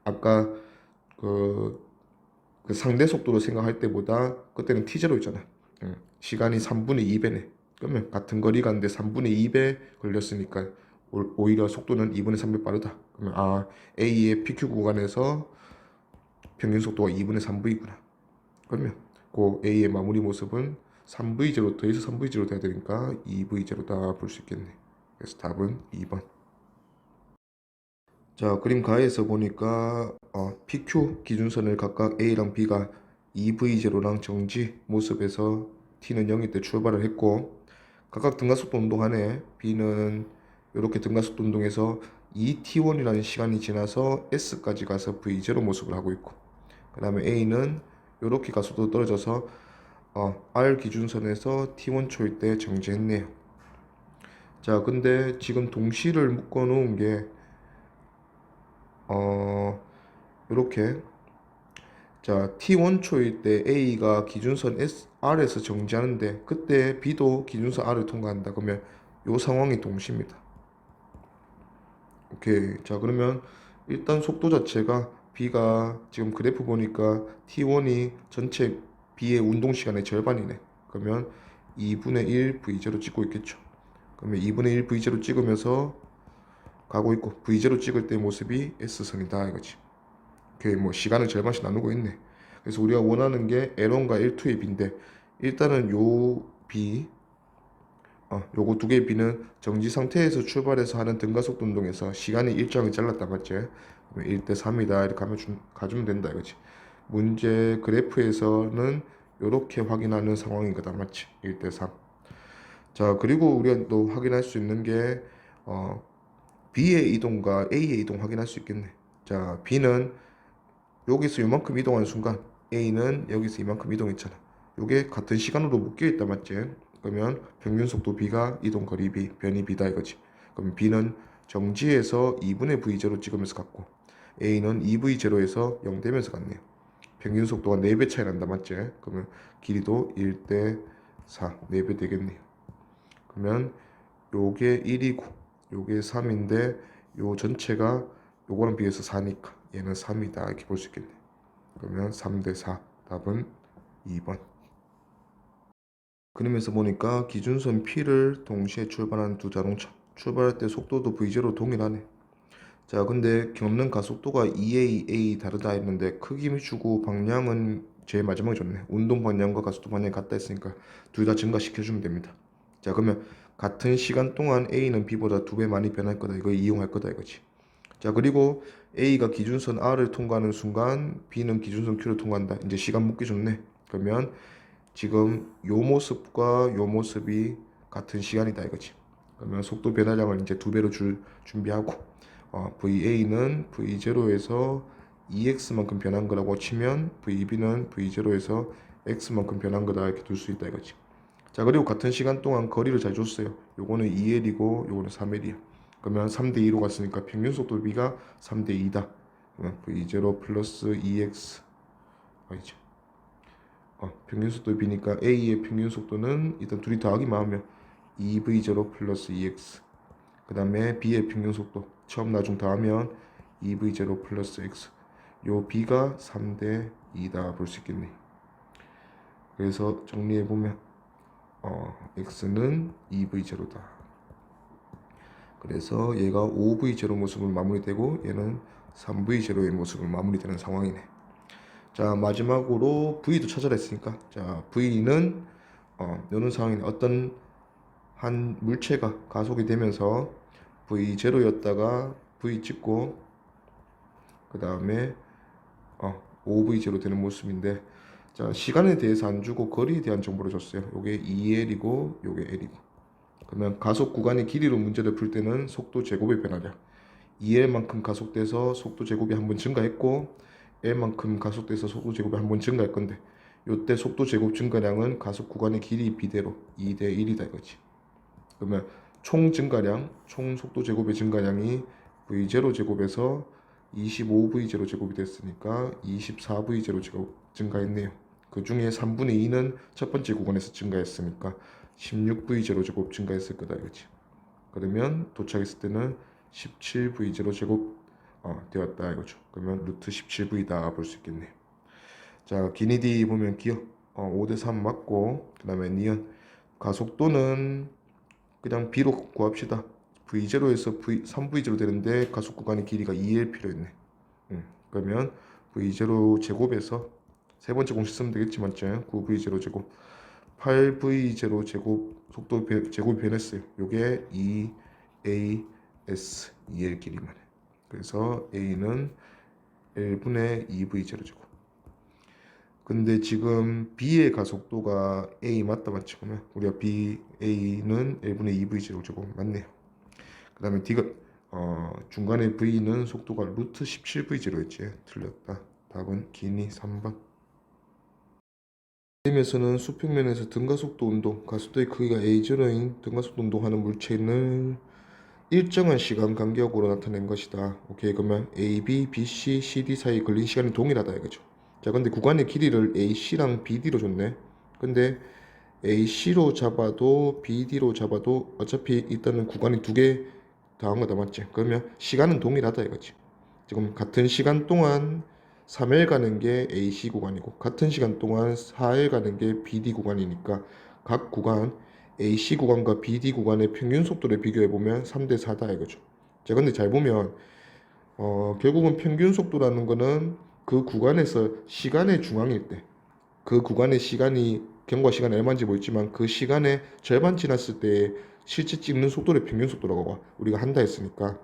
아까 그, 그 상대 속도로 생각할 때보다 그때는 T0였잖아. 시간이 3분의 2배네. 그러면 같은 거리 가는데 3분의 2배 걸렸으니까 오히려 속도는 2분의 3배 빠르다. 그러면 A의 PQ 구간에서 평균 속도가 2분의 3V구나. 그러면 그 A의 마무리 모습은 3V0 더해서 3V0 돼야 되니까 2V0다 볼 수 있겠네. 그래서 답은 2번. 자, 그림 가에서 보니까 PQ 기준선을 각각 A랑 B가 2V0랑 정지 모습에서 T는 0일 때 출발을 했고, 각각 등가속도 운동하네. B는 이렇게 등가속도 운동에서 2T1이라는 시간이 지나서 S까지 가서 V0 모습을 하고 있고, 그 다음에 A는 이렇게 가속도 떨어져서 R 기준선에서 T1 초일 때 정지했네요. 자, 근데 지금 동시를 묶어 놓은 게 이렇게, 자, T1 초일 때 A가 기준선 R에서 정지하는데 그때 B도 기준선 R을 통과한다. 그러면 이 상황이 동시입니다. 오케이. 자, 그러면 일단 속도 자체가 B가 지금 그래프 보니까 T1이 전체 B의 운동 시간의 절반이네. 그러면 2분의 1 V0 찍고 있겠죠. 그러면 2분의 1 V0 찍으면서 가고 있고, V0 찍을 때 모습이 S선이다 이거지. 오케이. 뭐 시간을 절반씩 나누고 있네. 그래서 우리가 원하는 게 L1과 L2의 B인데, 일단은 요 B 요거 두 개의 B는 정지 상태에서 출발해서 하는 등가속도 운동에서 시간이 일정이 잘랐다 맞지? 1대 3이다 이렇게 가주면 된다 이거지. 문제 그래프에서는 이렇게 확인하는 상황인 거다 맞지? 1대 3. 자, 그리고 우리가 또 확인할 수 있는 게 B의 이동과 A의 이동 확인할 수 있겠네. 자, B는 여기서 이만큼 이동하는 순간 A는 여기서 이만큼 이동했잖아. 요게 같은 시간으로 묶여 있다 맞지? 그러면 평균 속도 B가 이동 거리 B, 변이 B다 이거지. 그럼 B는 정지에서 2분의 V0 찍으면서 갔고, A는 2V0에서 0 되면서 갔네요. 평균 속도가 4배 차이 난다 맞지? 그러면 길이도 1대 4, 4배 되겠네요. 그러면 요게 1이고 요게 3인데 요 전체가 요거랑 비해서 4니까 얘는 3이다 이렇게 볼 수 있겠네. 그러면 3대 4, 답은 2번. 그림에서 보니까 기준선 P를 동시에 출발하는 두 자동차, 출발할 때 속도도 V0 동일하네. 자, 근데 겪는 가속도가 2A 다르다 했는데 크기 주고 방향은 제일 마지막에 줬네. 운동 방향과 가속도 방향이 같다 했으니까 둘 다 증가시켜주면 됩니다. 자, 그러면 같은 시간 동안 A는 B보다 2배 많이 변할 거다. 이거 이용할 거다 이거지. 자, 그리고 A가 기준선 R을 통과하는 순간 B는 기준선 Q를 통과한다. 이제 시간 묶기 좋네. 그러면 지금 요 모습과 요 모습이 같은 시간이다 이거지. 그러면 속도 변화량을 이제 2배로 준비하고 VA는 V0에서 EX만큼 변한 거라고 치면 VB는 V0에서 X만큼 변한 거다 이렇게 둘 수 있다 이거지. 자, 그리고 같은 시간 동안 거리를 잘 줬어요. 요거는 2L이고 요거는 3L이야. 그러면 3대 2로 갔으니까 평균 속도 B가 3대 2다. 그러면 V0 플러스 EX 아니죠. 평균 속도 B니까 A의 평균 속도는 일단 둘이 더하기만 하면 2V0 플러스 EX. 그 다음에 B의 평균 속도 처음 나중 더하면 2V0 플러스 X. 요 B가 3대 2다 볼 수 있겠네. 그래서 정리해보면 X는 2V0다. 그래서 얘가 5V0 모습으로 마무리되고 얘는 3V0의 모습으로 마무리되는 상황이네. 자, 마지막으로 V도 찾아라 했으니까, 자, V는 이런 상황이네. 어떤 한 물체가 가속이 되면서 V0였다가 V 찍고 그 다음에 5V0 되는 모습인데, 자, 시간에 대해서 안 주고 거리에 대한 정보를 줬어요. 요게 2L이고 요게 L이고, 그 그러면 가속 구간의 길이로 문제를 풀 때는 속도 제곱의 변화량 2L만큼 가속돼서 속도 제곱이 한번 증가했고 L만큼 가속돼서 속도 제곱이 한번 증가할 건데 요때 속도 제곱 증가량은 가속 구간의 길이 비대로 2대 1이다 이거지. 그러면 총 증가량, 총 속도 제곱의 증가량이 V0 제곱에서 25V0 제곱이 됐으니까 24V0 제곱 증가했네요. 그 중에 3분의 2는 첫 번째 구간에서 증가했으니까 16V0 제곱 증가했을 거다 이거지. 그러면 도착했을 때는 17V0 제곱 되었다 이거죠. 그러면 루트 17V다 볼 수 있겠네요. 자, 기니디 보면 기억 5대3 맞고 그 다음에 니은 가속도는 그냥 B로 구합시다. V0에서 3V0 되는데 가속 구간의 길이가 2L 필요했네. 그러면 V0 제곱에서 세 번째 공식 쓰면 되겠지 맞죠? 9V0 제곱 8V0 제곱 속도 제곱이 변했어요. 요게 2AS 2L 길이만 해. 그래서 A는 L분의 2V0 제곱. 근데 지금 B의 가속도가 A 맞다 맞지? 그러면 우리가 A는 L분의 2V0 제곱 맞네요. 그 다음에 D가 중간에 V는 속도가 루트 17V0였지. 틀렸다. 답은 기니 3번. 그림에서는 수평면에서 등가속도 운동, 가속도의 크기가 A0인 등가속도 운동하는 물체를 일정한 시간 간격으로 나타낸 것이다. 오케이, 그러면 AB, BC, CD 사이 걸린 시간이 동일하다 이거죠. 자, 근데 구간의 길이를 AC랑 BD로 줬네. 근데 AC로 잡아도 BD로 잡아도 어차피 일단은 구간이 두 개 더한 거다 맞지? 그러면 시간은 동일하다 이거지. 지금 같은 시간 동안 3L 가는 게 AC 구간이고 같은 시간 동안 4L 가는 게 BD 구간이니까 각 구간 AC 구간과 BD 구간의 평균 속도를 비교해 보면 3대 4다 이거죠. 자, 근데 잘 보면 결국은 평균 속도라는 거는 그 구간에서 시간의 중앙일 때 그 구간의 시간이 경과 시간이 얼마인지 모르지만 그 시간의 절반 지났을 때 실제 찍는 속도를 평균 속도라고 우리가 한다 했으니까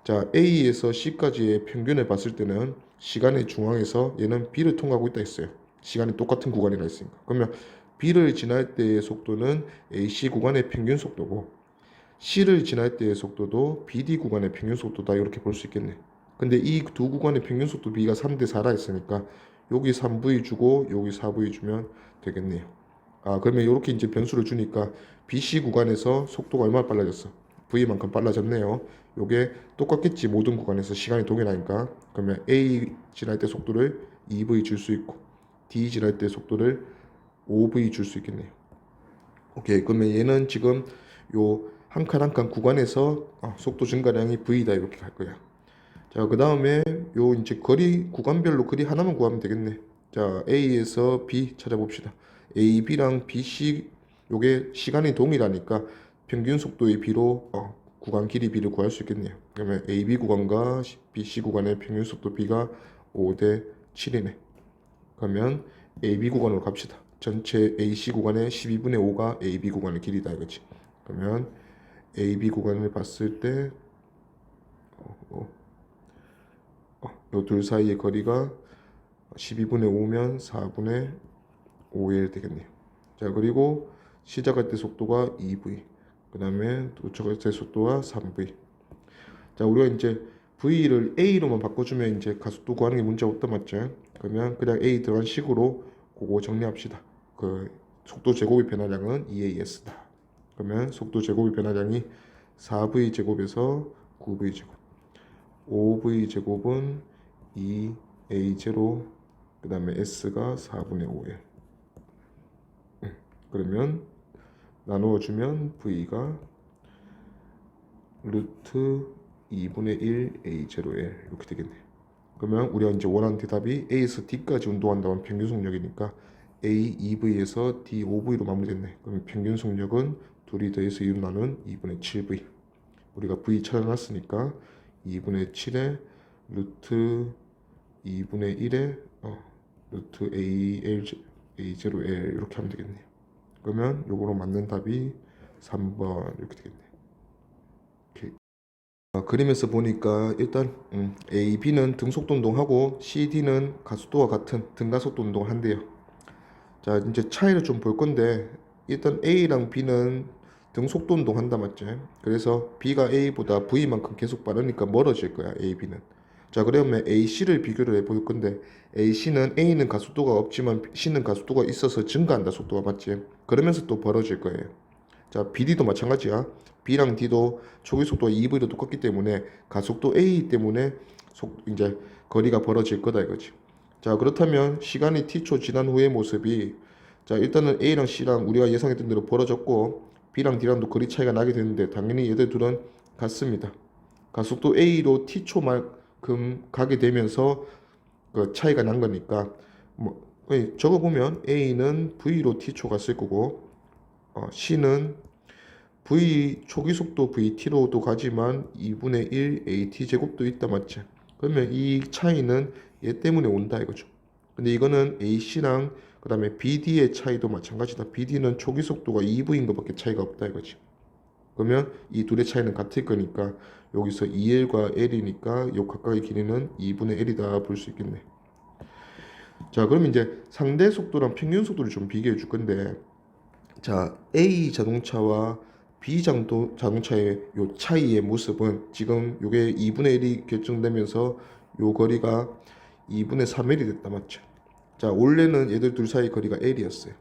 자, A에서 C까지의 평균을 봤을 때는 시간의 중앙에서 얘는 B를 통과하고 있다 했어요. 시간이 똑같은 구간이라 했으니까. 그러면 B를 지날 때의 속도는 AC 구간의 평균 속도고 C를 지날 때의 속도도 BD 구간의 평균 속도다 이렇게 볼 수 있겠네. 근데 이 두 구간의 평균 속도 B가 3대 4라 했으니까 여기 3V 주고 여기 4V 주면 되겠네요. 그러면 이렇게 이제 변수를 주니까 BC 구간에서 속도가 얼마나 빨라졌어? V만큼 빨라졌네요. 요게 똑같겠지. 모든 구간에서 시간이 동일하니까. 그러면 A 지날 때 속도를 2V 줄 수 있고 D 지날 때 속도를 5V 줄 수 있겠네요. 오케이. 그러면 얘는 지금 요 한 칸 한 칸 구간에서 속도 증가량이 V다 이렇게 갈 거야. 자, 그 다음에 요 이제 거리 구간별로 거리 하나만 구하면 되겠네. 자, A에서 B 찾아봅시다. A, B랑 BC 요게 시간이 동일하니까 평균 속도의 B로 구간 길이 B를 구할 수 있겠네요. 그러면 AB 구간과 BC 구간의 평균 속도 B가 5대 7이네. 그러면 AB 구간으로 갑시다. 전체 AC 구간의 12분의 5가 AB 구간의 길이다 이거지. 그러면 AB 구간을 봤을 때 요 둘 사이의 거리가 12분의 5면 4분의 5L 되겠네요. 자, 그리고 시작할 때 속도가 2V, 그 다음에 도착할 때 속도가 3V. 자, 우리가 이제 V를 A로만 바꿔주면 이제 가속도 구하는 게 문제 없다 맞죠? 그러면 그냥 A 들어간 식으로 그거 정리합시다. 그 속도 제곱의 변화량은 2AS다. 그러면 속도 제곱의 변화량이 4V 제곱에서 9V 제곱, 5V 제곱은 2A0, 그 다음에 S가 4분의 5L. 그러면 나누어주면 V가 루트 2분의 1 A0L 이렇게 되겠네요. 그러면 우리가 이제 원하는 대답이 A에서 D까지 운동한다면 평균 속력이니까 A 2V에서 D 5V로 마무리됐네. 그럼 평균 속력은 둘이 더해서 2로 나눈 2분의 7V. 우리가 V 찾아놨으니까 2분의 7에 루트 2분의 1에 루트 A0L 이렇게 하면 되겠네요. 그러면 요거로 맞는 답이 3번 이렇게 되겠네요. 오케이. 그림에서 보니까 일단 A, B는 등속도 운동하고 CD는 가속도와 같은 등가속도 운동을 한대요. 자, 이제 차이를 좀 볼 건데 일단 A랑 B는 등속도 운동한다 맞지? 그래서 B가 A보다 V만큼 계속 빠르니까 멀어질 거야 A, B는. 자 그러면 AC를 비교를 해볼 건데 AC는 A는 가속도가 없지만 C는 가속도가 있어서 증가한다 속도가 맞지? 그러면서 또 벌어질 거예요. 자 BD도 마찬가지야. B랑 D도 초기 속도가 EV로 똑같기 때문에 가속도 A 때문에 이제 거리가 벌어질 거다 이거지. 자 그렇다면 시간이 t초 지난 후의 모습이 자 일단은 A랑 C랑 우리가 예상했던 대로 벌어졌고 B랑 D랑도 거리 차이가 나게 되는데 당연히 얘들 둘은 같습니다. 가속도 A로 t초만큼 가게 되면서 그 차이가 난 거니까 뭐 적어보면 A는 V로 t초 갔을 거고 C는 V 초기 속도 VT로도 가지만 2분의 1 AT 제곱도 있다 맞지? 그러면 이 차이는 얘 때문에 온다 이거죠. 근데 이거는 AC랑 그 다음에 BD의 차이도 마찬가지다. BD는 초기 속도가 2V인 것밖에 차이가 없다 이거지. 그러면 이 둘의 차이는 같을 거니까 여기서 2L과 L이니까 요 각각의 길이는 2분의 L이다 볼 수 있겠네. 자 그럼 이제 상대 속도랑 평균 속도를 좀 비교해 줄 건데 자 A 자동차와 B 자동차의 요 차이의 모습은 지금 요게 2분의 1이 결정되면서 요 거리가 2분의 3L이 됐다 맞죠? 자 원래는 얘들 둘 사이 거리가 L이었어요.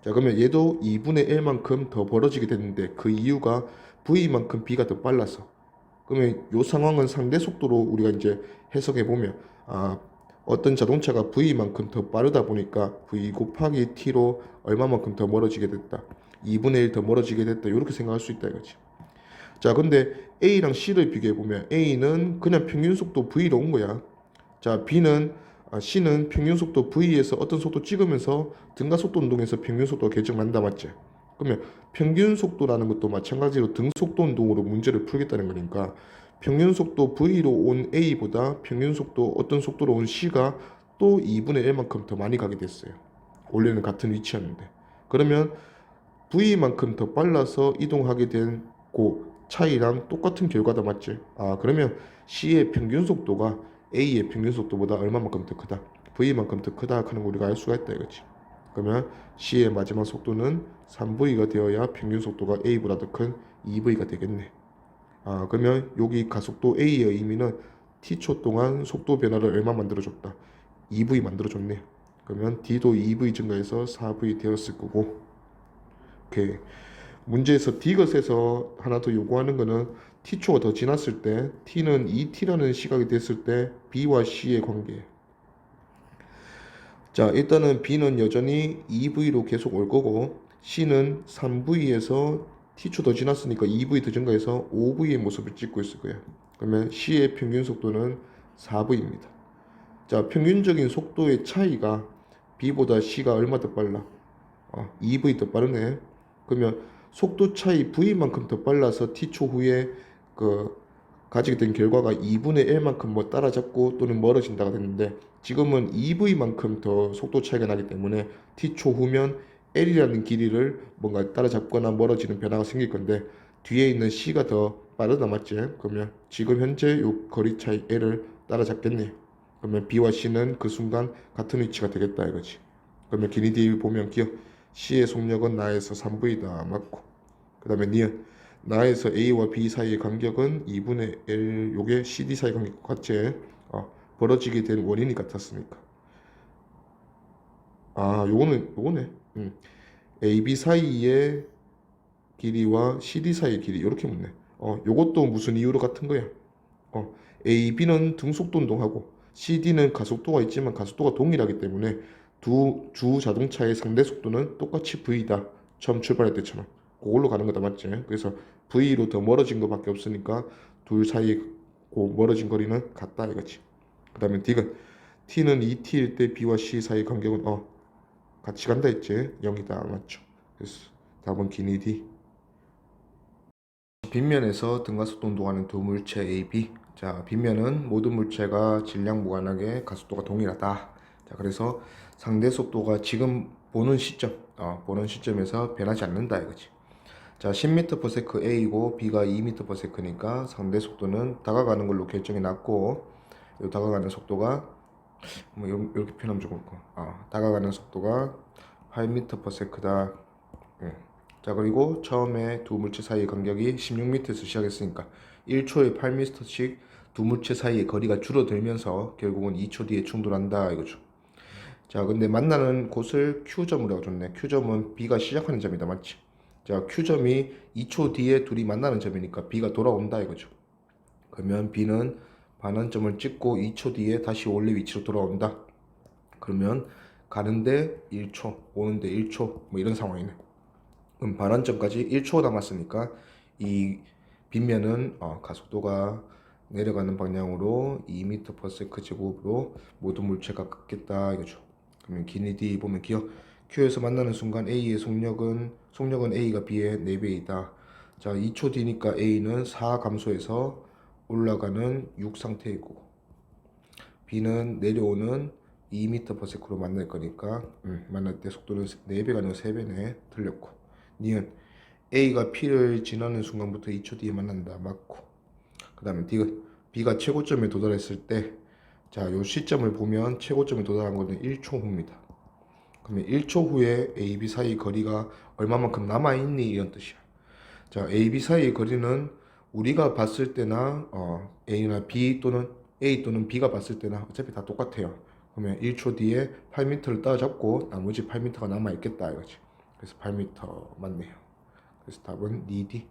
자 그러면 얘도 2분의 1만큼 더 벌어지게 됐는데 그 이유가 V만큼 B가 더 빨라서. 그러면 요 상황은 상대 속도로 우리가 이제 해석해 보면 어떤 자동차가 V만큼 더 빠르다 보니까 V 곱하기 T로 얼마만큼 더 멀어지게 됐다. 2분의 1 더 멀어지게 됐다. 이렇게 생각할 수 있다 이거지. 자, 근데 A랑 C를 비교해 보면 A는 그냥 평균 속도 V로 온 거야. 자, C는 평균 속도 V에서 어떤 속도 찍으면서 등가 속도 운동에서 평균 속도가 결정난다 맞지? 그러면 평균 속도라는 것도 마찬가지로 등 속도 운동으로 문제를 풀겠다는 거니까 평균 속도 V로 온 A보다 평균 속도 어떤 속도로 온 C가 또 2분의 1만큼 더 많이 가게 됐어요. 원래는 같은 위치였는데. 그러면 V만큼 더 빨라서 이동하게 된 그 차이랑 똑같은 결과다 맞지? 그러면 C의 평균 속도가 A의 평균 속도보다 얼마만큼 더 크다? V만큼 더 크다 하는 거 우리가 알 수가 있다 이거지. 그러면 C의 마지막 속도는 3V가 되어야 평균 속도가 A보다 더 큰 2V가 되겠네. 그러면 여기 가속도 A의 의미는 t초 동안 속도 변화를 얼마 만들어줬다? 2V 만들어줬네. 그러면 D도 2V 증가해서 4V 되었을 거고. 오케이. 문제에서 D것에서 하나 더 요구하는 거는 t초가 더 지났을 때 T는 2T라는 시각이 됐을 때 B와 C의 관계. 자, 일단은 B는 여전히 2V로 계속 올 거고 C는 3V에서 T초 더 지났으니까 2V 더 증가해서 5V의 모습을 찍고 있을 거예요. 그러면 C의 평균 속도는 4V입니다. 자, 평균적인 속도의 차이가 B보다 C가 얼마 더 빨라? 2V 더 빠르네. 그러면 속도 차이 V만큼 더 빨라서 T초 후에 가지게 된 결과가 2분의 1만큼 뭐 따라잡고 또는 멀어진다가 됐는데 지금은 2V만큼 더 속도 차이가 나기 때문에 T초 후면 L이라는 길이를 뭔가 따라잡거나 멀어지는 변화가 생길 건데 뒤에 있는 C가 더 빠르다 맞지? 그러면 지금 현재 요 거리 차이 L을 따라잡겠네. 그러면 B와 C는 그 순간 같은 위치가 되겠다 이거지. 그러면 길이 D 보면 기억 C의 속력은 나에서 3V다 맞고 그 다음에 니은 나에서 A와 B 사이의 간격은 2분의 L 요게 CD 사이 간격 같이 벌어지게 된 원인이 같았으니까 요거네 AB 사이의 길이와 CD 사이의 길이 이렇게 묻네 요것도 무슨 이유로 같은 거야 AB는 등속도 운동하고 CD는 가속도가 있지만 가속도가 동일하기 때문에 두 주 자동차의 상대 속도는 똑같이 V다 처음 출발할 때처럼 그걸로 가는 거다 맞지? 그래서 V로 더 멀어진 것밖에 없으니까 둘 사이 그 멀어진 거리는 같다 이거지. 그 다음에 D는 T는 2T일 때 B와 C 사이 간격은 같이 간다 했지? 0이다 맞죠? 그래서 답은 기니 D. 빗면에서 등가속도 운동하는 두 물체 A, B. 자, 빗면은 모든 물체가 질량 무관하게 가속도가 동일하다. 자, 그래서 상대 속도가 지금 보는 시점에서 변하지 않는다 이거지. 자, 10m/s A이고 B가 2m/s니까 상대 속도는 다가가는 걸로 결정이 났고 이 다가가는 속도가 뭐 이렇게 표현하면 좋을 거. 다가가는 속도가 8m/s다. 자, 그리고 처음에 두 물체 사이의 간격이 16m에서 시작했으니까 1초에 8m씩 두 물체 사이의 거리가 줄어들면서 결국은 2초 뒤에 충돌한다 이거죠. 자, 근데 만나는 곳을 Q점으로 줬네. Q점은 B가 시작하는 점이다, 맞지? 자, Q점이 2초 뒤에 둘이 만나는 점이니까 B가 돌아온다 이거죠. 그러면 B는 반환점을 찍고 2초 뒤에 다시 원래 위치로 돌아온다. 그러면 가는데 1초, 오는데 1초, 뭐 이런 상황이네. 그럼 반환점까지 1초 남았으니까 이 빗면은 가속도가 내려가는 방향으로 2m/s 제곱으로 모든 물체가 깎겠다 이거죠. 그러면 길이 D 보면 기억 Q에서 만나는 순간 A의 속력은 A가 B의 4배이다. 자, 2초 뒤니까 A는 4 감소해서 올라가는 6 상태이고 B는 내려오는 2m/s로 만날 거니까 만날 때 속도는 4배가 아니고 3배네. 틀렸고 니은 A가 P를 지나는 순간부터 2초 뒤에 만난다. 맞고 그 다음에 B가 최고점에 도달했을 때 자, 요 시점을 보면 최고점에 도달한 거는 1초 후입니다. 그러면 1초 후에 A, B 사이 거리가 얼마만큼 남아있니? 이런 뜻이야. 자, A, B 사이의 거리는 우리가 봤을 때나 A나 B 또는 A 또는 B가 봤을 때나 어차피 다 똑같아요. 그러면 1초 뒤에 8m를 따라잡고 나머지 8m가 남아있겠다 이거지. 그래서 8m 맞네요. 그래서 답은 D.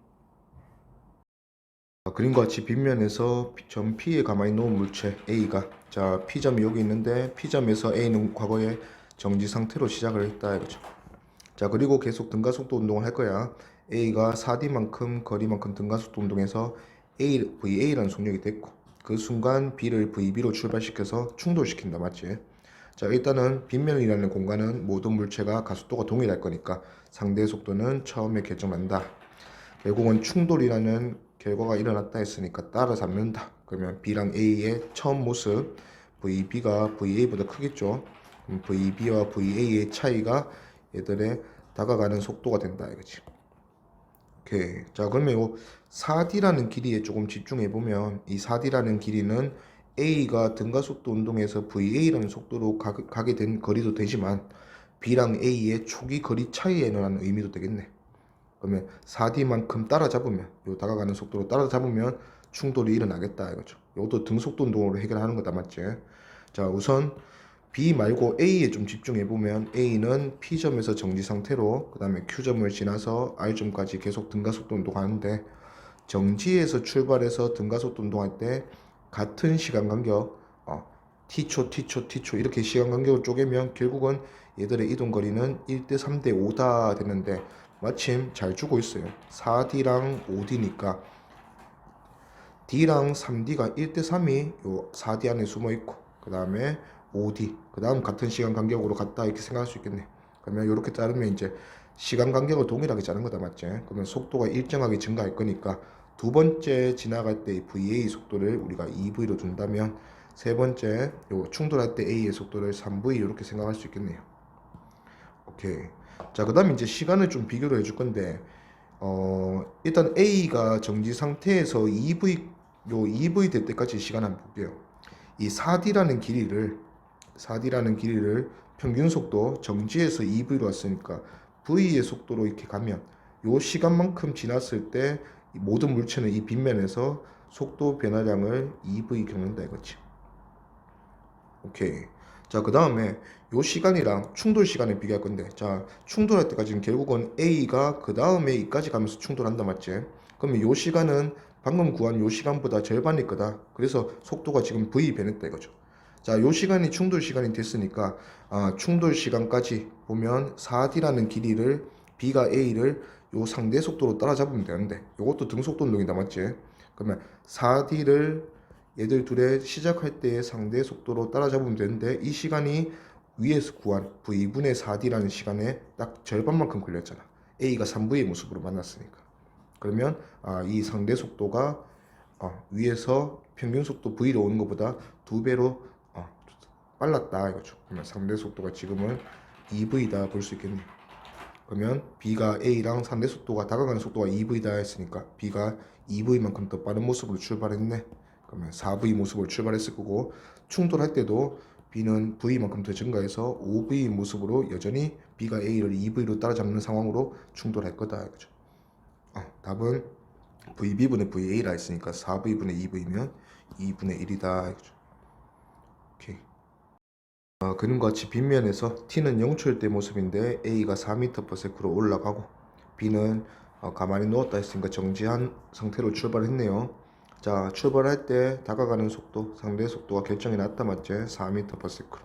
그림과 같이 빗면에서 점 P에 가만히 놓은 물체 A가 자 P점이 여기 있는데 P점에서 A는 과거에 정지 상태로 시작을 했다 이거죠. 자, 그리고 계속 등가속도 운동을 할 거야. A가 4D만큼 거리만큼 등가속도 운동해서 VA라는 속력이 됐고 그 순간 B를 VB로 출발시켜서 충돌시킨다, 맞지? 자, 일단은 빗면이라는 공간은 모든 물체가 가속도가 동일할 거니까 상대의 속도는 처음에 결정난다. 결국은 충돌이라는 결과가 일어났다 했으니까 따라잡는다. 그러면 B랑 A의 처음 모습 VB가 VA보다 크겠죠. VB와 VA의 차이가 얘들의 다가가는 속도가 된다 이거지. 오케이. 자, 그러면 요 4D라는 길이에 조금 집중해 보면 이 4D라는 길이는 A가 등가속도 운동에서 VA라는 속도로 가게 된 거리도 되지만 B랑 A의 초기 거리 차이에 일어나는 의미도 되겠네. 그러면 4D만큼 따라잡으면 요 다가가는 속도로 따라잡으면 충돌이 일어나겠다 이거죠. 이것도 등속도 운동으로 해결하는 거다, 맞지? 자, 우선 B 말고 A에 좀 집중해 보면 A는 P점에서 정지 상태로 그 다음에 Q점을 지나서 R점까지 계속 등가속도 운동하는데 정지에서 출발해서 등가속도 운동할 때 같은 시간 간격 T초, T초, T초 이렇게 시간 간격을 쪼개면 결국은 얘들의 이동 거리는 1대 3대 5다 되는데 마침 잘 주고 있어요. 4D랑 5D니까 D랑 3D가 1대 3이 요 4D 안에 숨어 있고 그 다음에 5D 그 다음 같은 시간 간격으로 갔다 이렇게 생각할 수 있겠네. 그러면 이렇게 자르면 이제 시간 간격을 동일하게 자른 거다, 맞지? 그러면 속도가 일정하게 증가할 거니까 두 번째 지나갈 때 VA 속도를 우리가 2V로 둔다면 세 번째 요 충돌할 때 A의 속도를 3V 이렇게 생각할 수 있겠네요. 오케이. 자, 그 다음에 이제 시간을 좀 비교를 해줄 건데 일단 A가 정지 상태에서 요 2V 될 때까지 시간 한번 볼게요. 이 4D라는 길이를 평균 속도 정지에서 2V로 왔으니까 V의 속도로 이렇게 가면 요 시간만큼 지났을 때 모든 물체는 이 빗면에서 속도 변화량을 2V 겪는다 이거지. 오케이. 자, 그 다음에 요 시간이랑 충돌 시간을 비교할 건데 자, 충돌할 때까지는 결국은 A가 그 다음에 이까지 가면서 충돌한다, 맞지? 그러면 요 시간은 방금 구한 요 시간보다 절반일 거다. 그래서 속도가 지금 V 변했다 이거죠. 자, 요 시간이 충돌 시간이 됐으니까 충돌 시간까지 보면 4D라는 길이를 B가 A를 요 상대 속도로 따라잡으면 되는데 요것도 등속도 운동이다, 맞지? 그러면 4D를 얘들 둘의 시작할 때의 상대 속도로 따라잡으면 되는데 이 시간이 위에서 구한 V분의 4D라는 시간에 딱 절반만큼 걸렸잖아. A가 3V의 모습으로 만났으니까. 그러면 이 상대 속도가 위에서 평균 속도 V로 오는 것보다 2배로 빨랐다 이거죠. 그러면 상대 속도가 지금은 2V다 볼 수 있겠네요. 그러면 B가 A랑 상대 속도가 다가가는 속도가 2V다 했으니까 B가 2V만큼 더 빠른 모습으로 출발했네. 그러면 4V 모습으로 출발했을 거고 충돌할 때도 B는 V만큼 더 증가해서 5V 모습으로 여전히 B가 A를 2V로 따라잡는 상황으로 충돌할 거다 이거죠. 답은 VB분의 VA라 했으니까 4V분의 2V면 2분의 1이다 이거죠. 오케이. 그림과 같이 빗면에서 T는 0초일 때 모습인데 A가 4m/s로 올라가고 B는 가만히 누웠다 했으니까 정지한 상태로 출발했네요. 자, 출발할 때 다가가는 속도, 상대 속도가 결정이 났다 맞지? 4m/s로.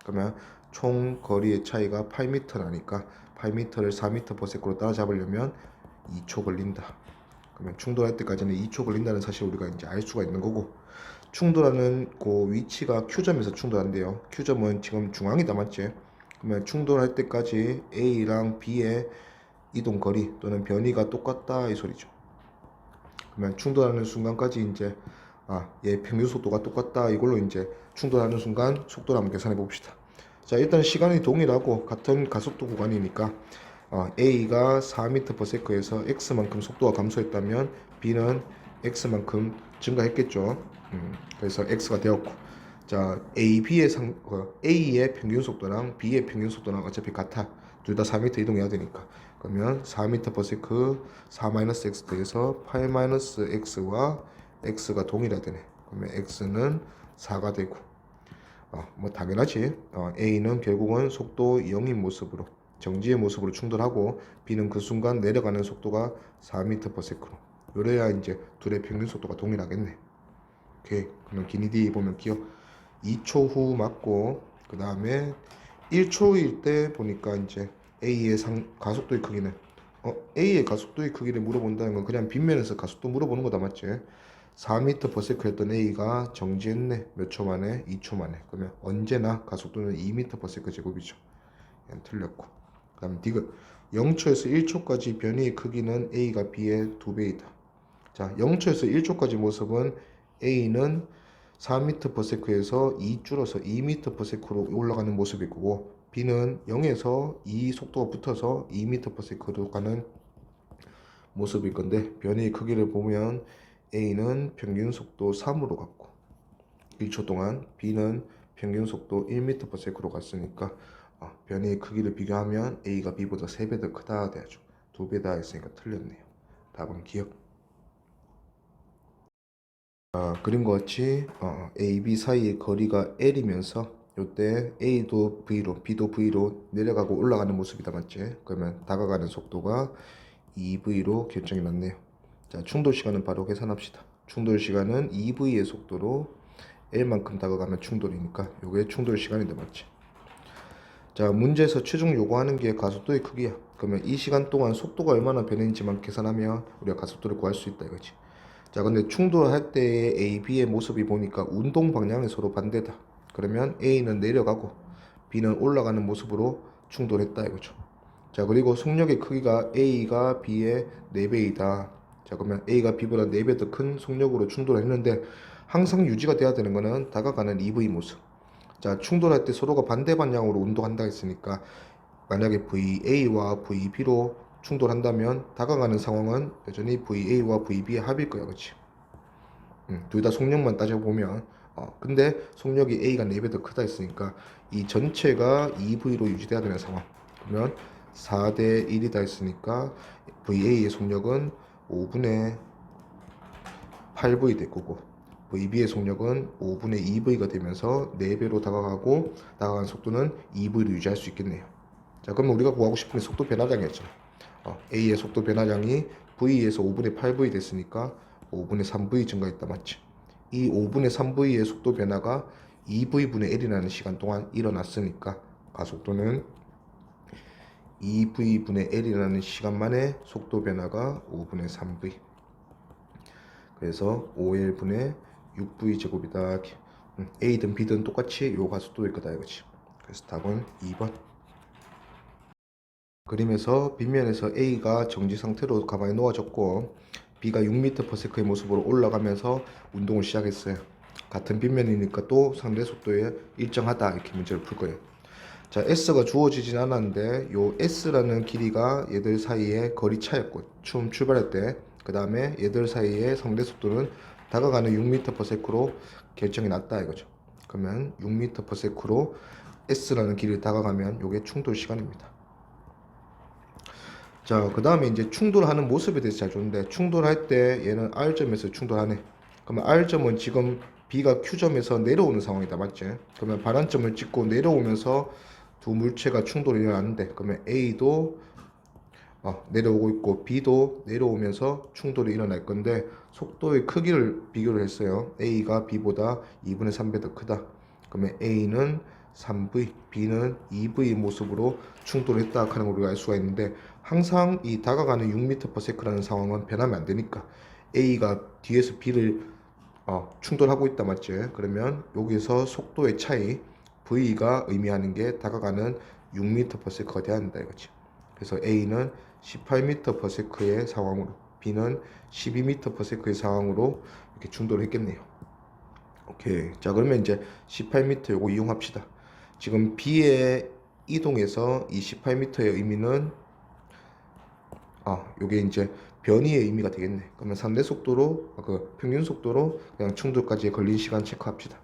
그러면 총 거리의 차이가 8m 나니까 8m를 4m/s로 따라잡으려면 2초 걸린다. 그러면 충돌할 때까지는 2초 걸린다는 사실을 우리가 이제 알 수가 있는 거고, 충돌하는 그 위치가 Q점에서 충돌한대요. Q점은 지금 중앙이다 맞지? 그러면 충돌할 때까지 A랑 B의 이동 거리 또는 변이가 똑같다 이 소리죠. 그러면 충돌하는 순간까지 이제 얘 평균 속도가 똑같다 이걸로 이제 충돌하는 순간 속도를 한번 계산해 봅시다. 자, 일단 시간이 동일하고 같은 가속도 구간이니까 A가 4m/s에서 X만큼 속도가 감소했다면 B는 X만큼 증가했겠죠. 그래서 X가 되었고, 자, A의 평균 속도랑 B의 평균 속도랑 어차피 같아. 둘 다 4m 이동해야 되니까. 그러면 4m/s 4-x 더해서 8-x와 x가 동일하다네. 그러면 x는 4가 되고, 뭐 당연하지. A는 결국은 속도 0인 모습으로 정지의 모습으로 충돌하고 B는 그 순간 내려가는 속도가 4m/s로. 요래야 이제 둘의 평균 속도가 동일하겠네. 오케이. 그러면 기니디 보면 기억 2초 후 맞고, 그 다음에 1초일 때 보니까 이제 A의 가속도의 크기는 A의 가속도의 크기를 물어본다는 건 그냥 빗면에서 가속도 물어보는 거다 맞지? 4m/s였던 A가 정지했네. 몇 초 만에? 2초 만에. 그러면 언제나 가속도는 2m/s 제곱이죠. 틀렸고. 그 다음 디귿 0초에서 1초까지 변이의 크기는 A가 B의 2배이다. 자, 0초에서 1초까지 모습은 A는 4m/s에서 2 줄어서 2m/s로 올라가는 모습이 고고, B는 0에서 2 속도가 붙어서 2m/s로 가는 모습일 건데, 변이의 크기를 보면 A는 평균 속도 3으로 갔고 1초 동안, B는 평균 속도 1m/s로 갔으니까 변이의 크기를 비교하면 A가 B보다 3배 더 크다 돼야죠. 2배다 했으니까 틀렸네요. 답은 기억. 그림과 같이 A, B 사이의 거리가 L이면서 이때 A도 V로, B도 V로 내려가고 올라가는 모습이다 맞지? 그러면 다가가는 속도가 2V로 결정이 났네요. 자, 충돌 시간은 바로 계산합시다. 충돌 시간은 2V의 속도로 L만큼 다가가면 충돌이니까 요게 충돌 시간이다 맞지? 자, 문제에서 최종 요구하는 게 가속도의 크기야. 그러면 이 시간 동안 속도가 얼마나 변했는지만 계산하면 우리가 가속도를 구할 수 있다 이거지. 자, 근데 충돌할 때의 A, B의 모습이 보니까 운동 방향이 서로 반대다. 그러면 A는 내려가고 B는 올라가는 모습으로 충돌했다 이거죠. 자, 그리고 속력의 크기가 A가 B의 4배이다. 자, 그러면 A가 B보다 4배 더 큰 속력으로 충돌했는데 항상 유지가 돼야 되는 거는 다가가는 EV 모습. 자, 충돌할 때 서로가 반대 방향으로 운동한다 했으니까 만약에 VA와 VB로 충돌한다면 다가가는 상황은 여전히 VA와 VB의 합일 거야, 그렇지? 둘 다 속력만 따져보면 근데 속력이 A가 4배 더 크다 했으니까 이 전체가 2V로 유지돼야 되는 상황. 그러면 4대 1이다 했으니까 VA의 속력은 5분의 8V 될 거고 VB의 속력은 5분의 2V가 되면서 4배로 다가가고 다가가는 속도는 2V로 유지할 수 있겠네요. 자, 그러면 우리가 구하고 싶은 속도 변화량이었잖아. A의 속도 변화량이 V에서 5분의 8V 됐으니까 5분의 3V 증가했다 맞지? 이 5분의 3V의 속도 변화가 2V분의 L이라는 시간 동안 일어났으니까 가속도는 2V분의 L이라는 시간 만에 속도 변화가 5분의 3V. 그래서 5L분의 6V 제곱이다. A든 B든 똑같이 요 가속도일 거다 이거지. 그래서 답은 2번. 그림에서 빗면에서 A가 정지 상태로 가만히 놓아졌고 B가 6m/s의 모습으로 올라가면서 운동을 시작했어요. 같은 빗면이니까 또 상대 속도에 일정하다 이렇게 문제를 풀 거예요. 자, S가 주어지진 않았는데 요 S라는 길이가 얘들 사이의 거리 차였고 처음 출발할 때, 그 다음에 얘들 사이의 상대 속도는 다가가는 6m/s로 결정이 났다 이거죠. 그러면 6m/s로 S라는 길을 다가가면 요게 충돌 시간입니다. 자, 그 다음에 이제 충돌하는 모습에 대해서 잘 줬는데, 충돌할 때 얘는 R점에서 충돌하네. 그러면 R점은 지금 B가 Q점에서 내려오는 상황이다, 맞지? 그러면 반환점을 찍고 내려오면서 두 물체가 충돌이 일어났는데, 그러면 A도 내려오고 있고 B도 내려오면서 충돌이 일어날 건데, 속도의 크기를 비교를 했어요. A가 B보다 2분의 3배 더 크다. 그러면 A는 3V, B는 2V 모습으로 충돌했다 하는 걸 우리가 알 수가 있는데, 항상 이 다가가는 6m/s라는 상황은 변하면 안 되니까 A가 뒤에서 B를 충돌하고 있다, 맞지? 그러면 여기서 속도의 차이 V가 의미하는 게 다가가는 6m/s가 돼야 한다 이거지. 그래서 A는 18m/s의 상황으로, B는 12m/s의 상황으로 이렇게 충돌을 했겠네요. 오케이. 자, 그러면 이제 18m 요거 이용합시다. 지금 B의 이동에서 이 18m의 의미는 요게 이제 변이의 의미가 되겠네. 그러면 상대 속도로, 평균 속도로 그냥 충돌까지 걸린 시간 체크합시다.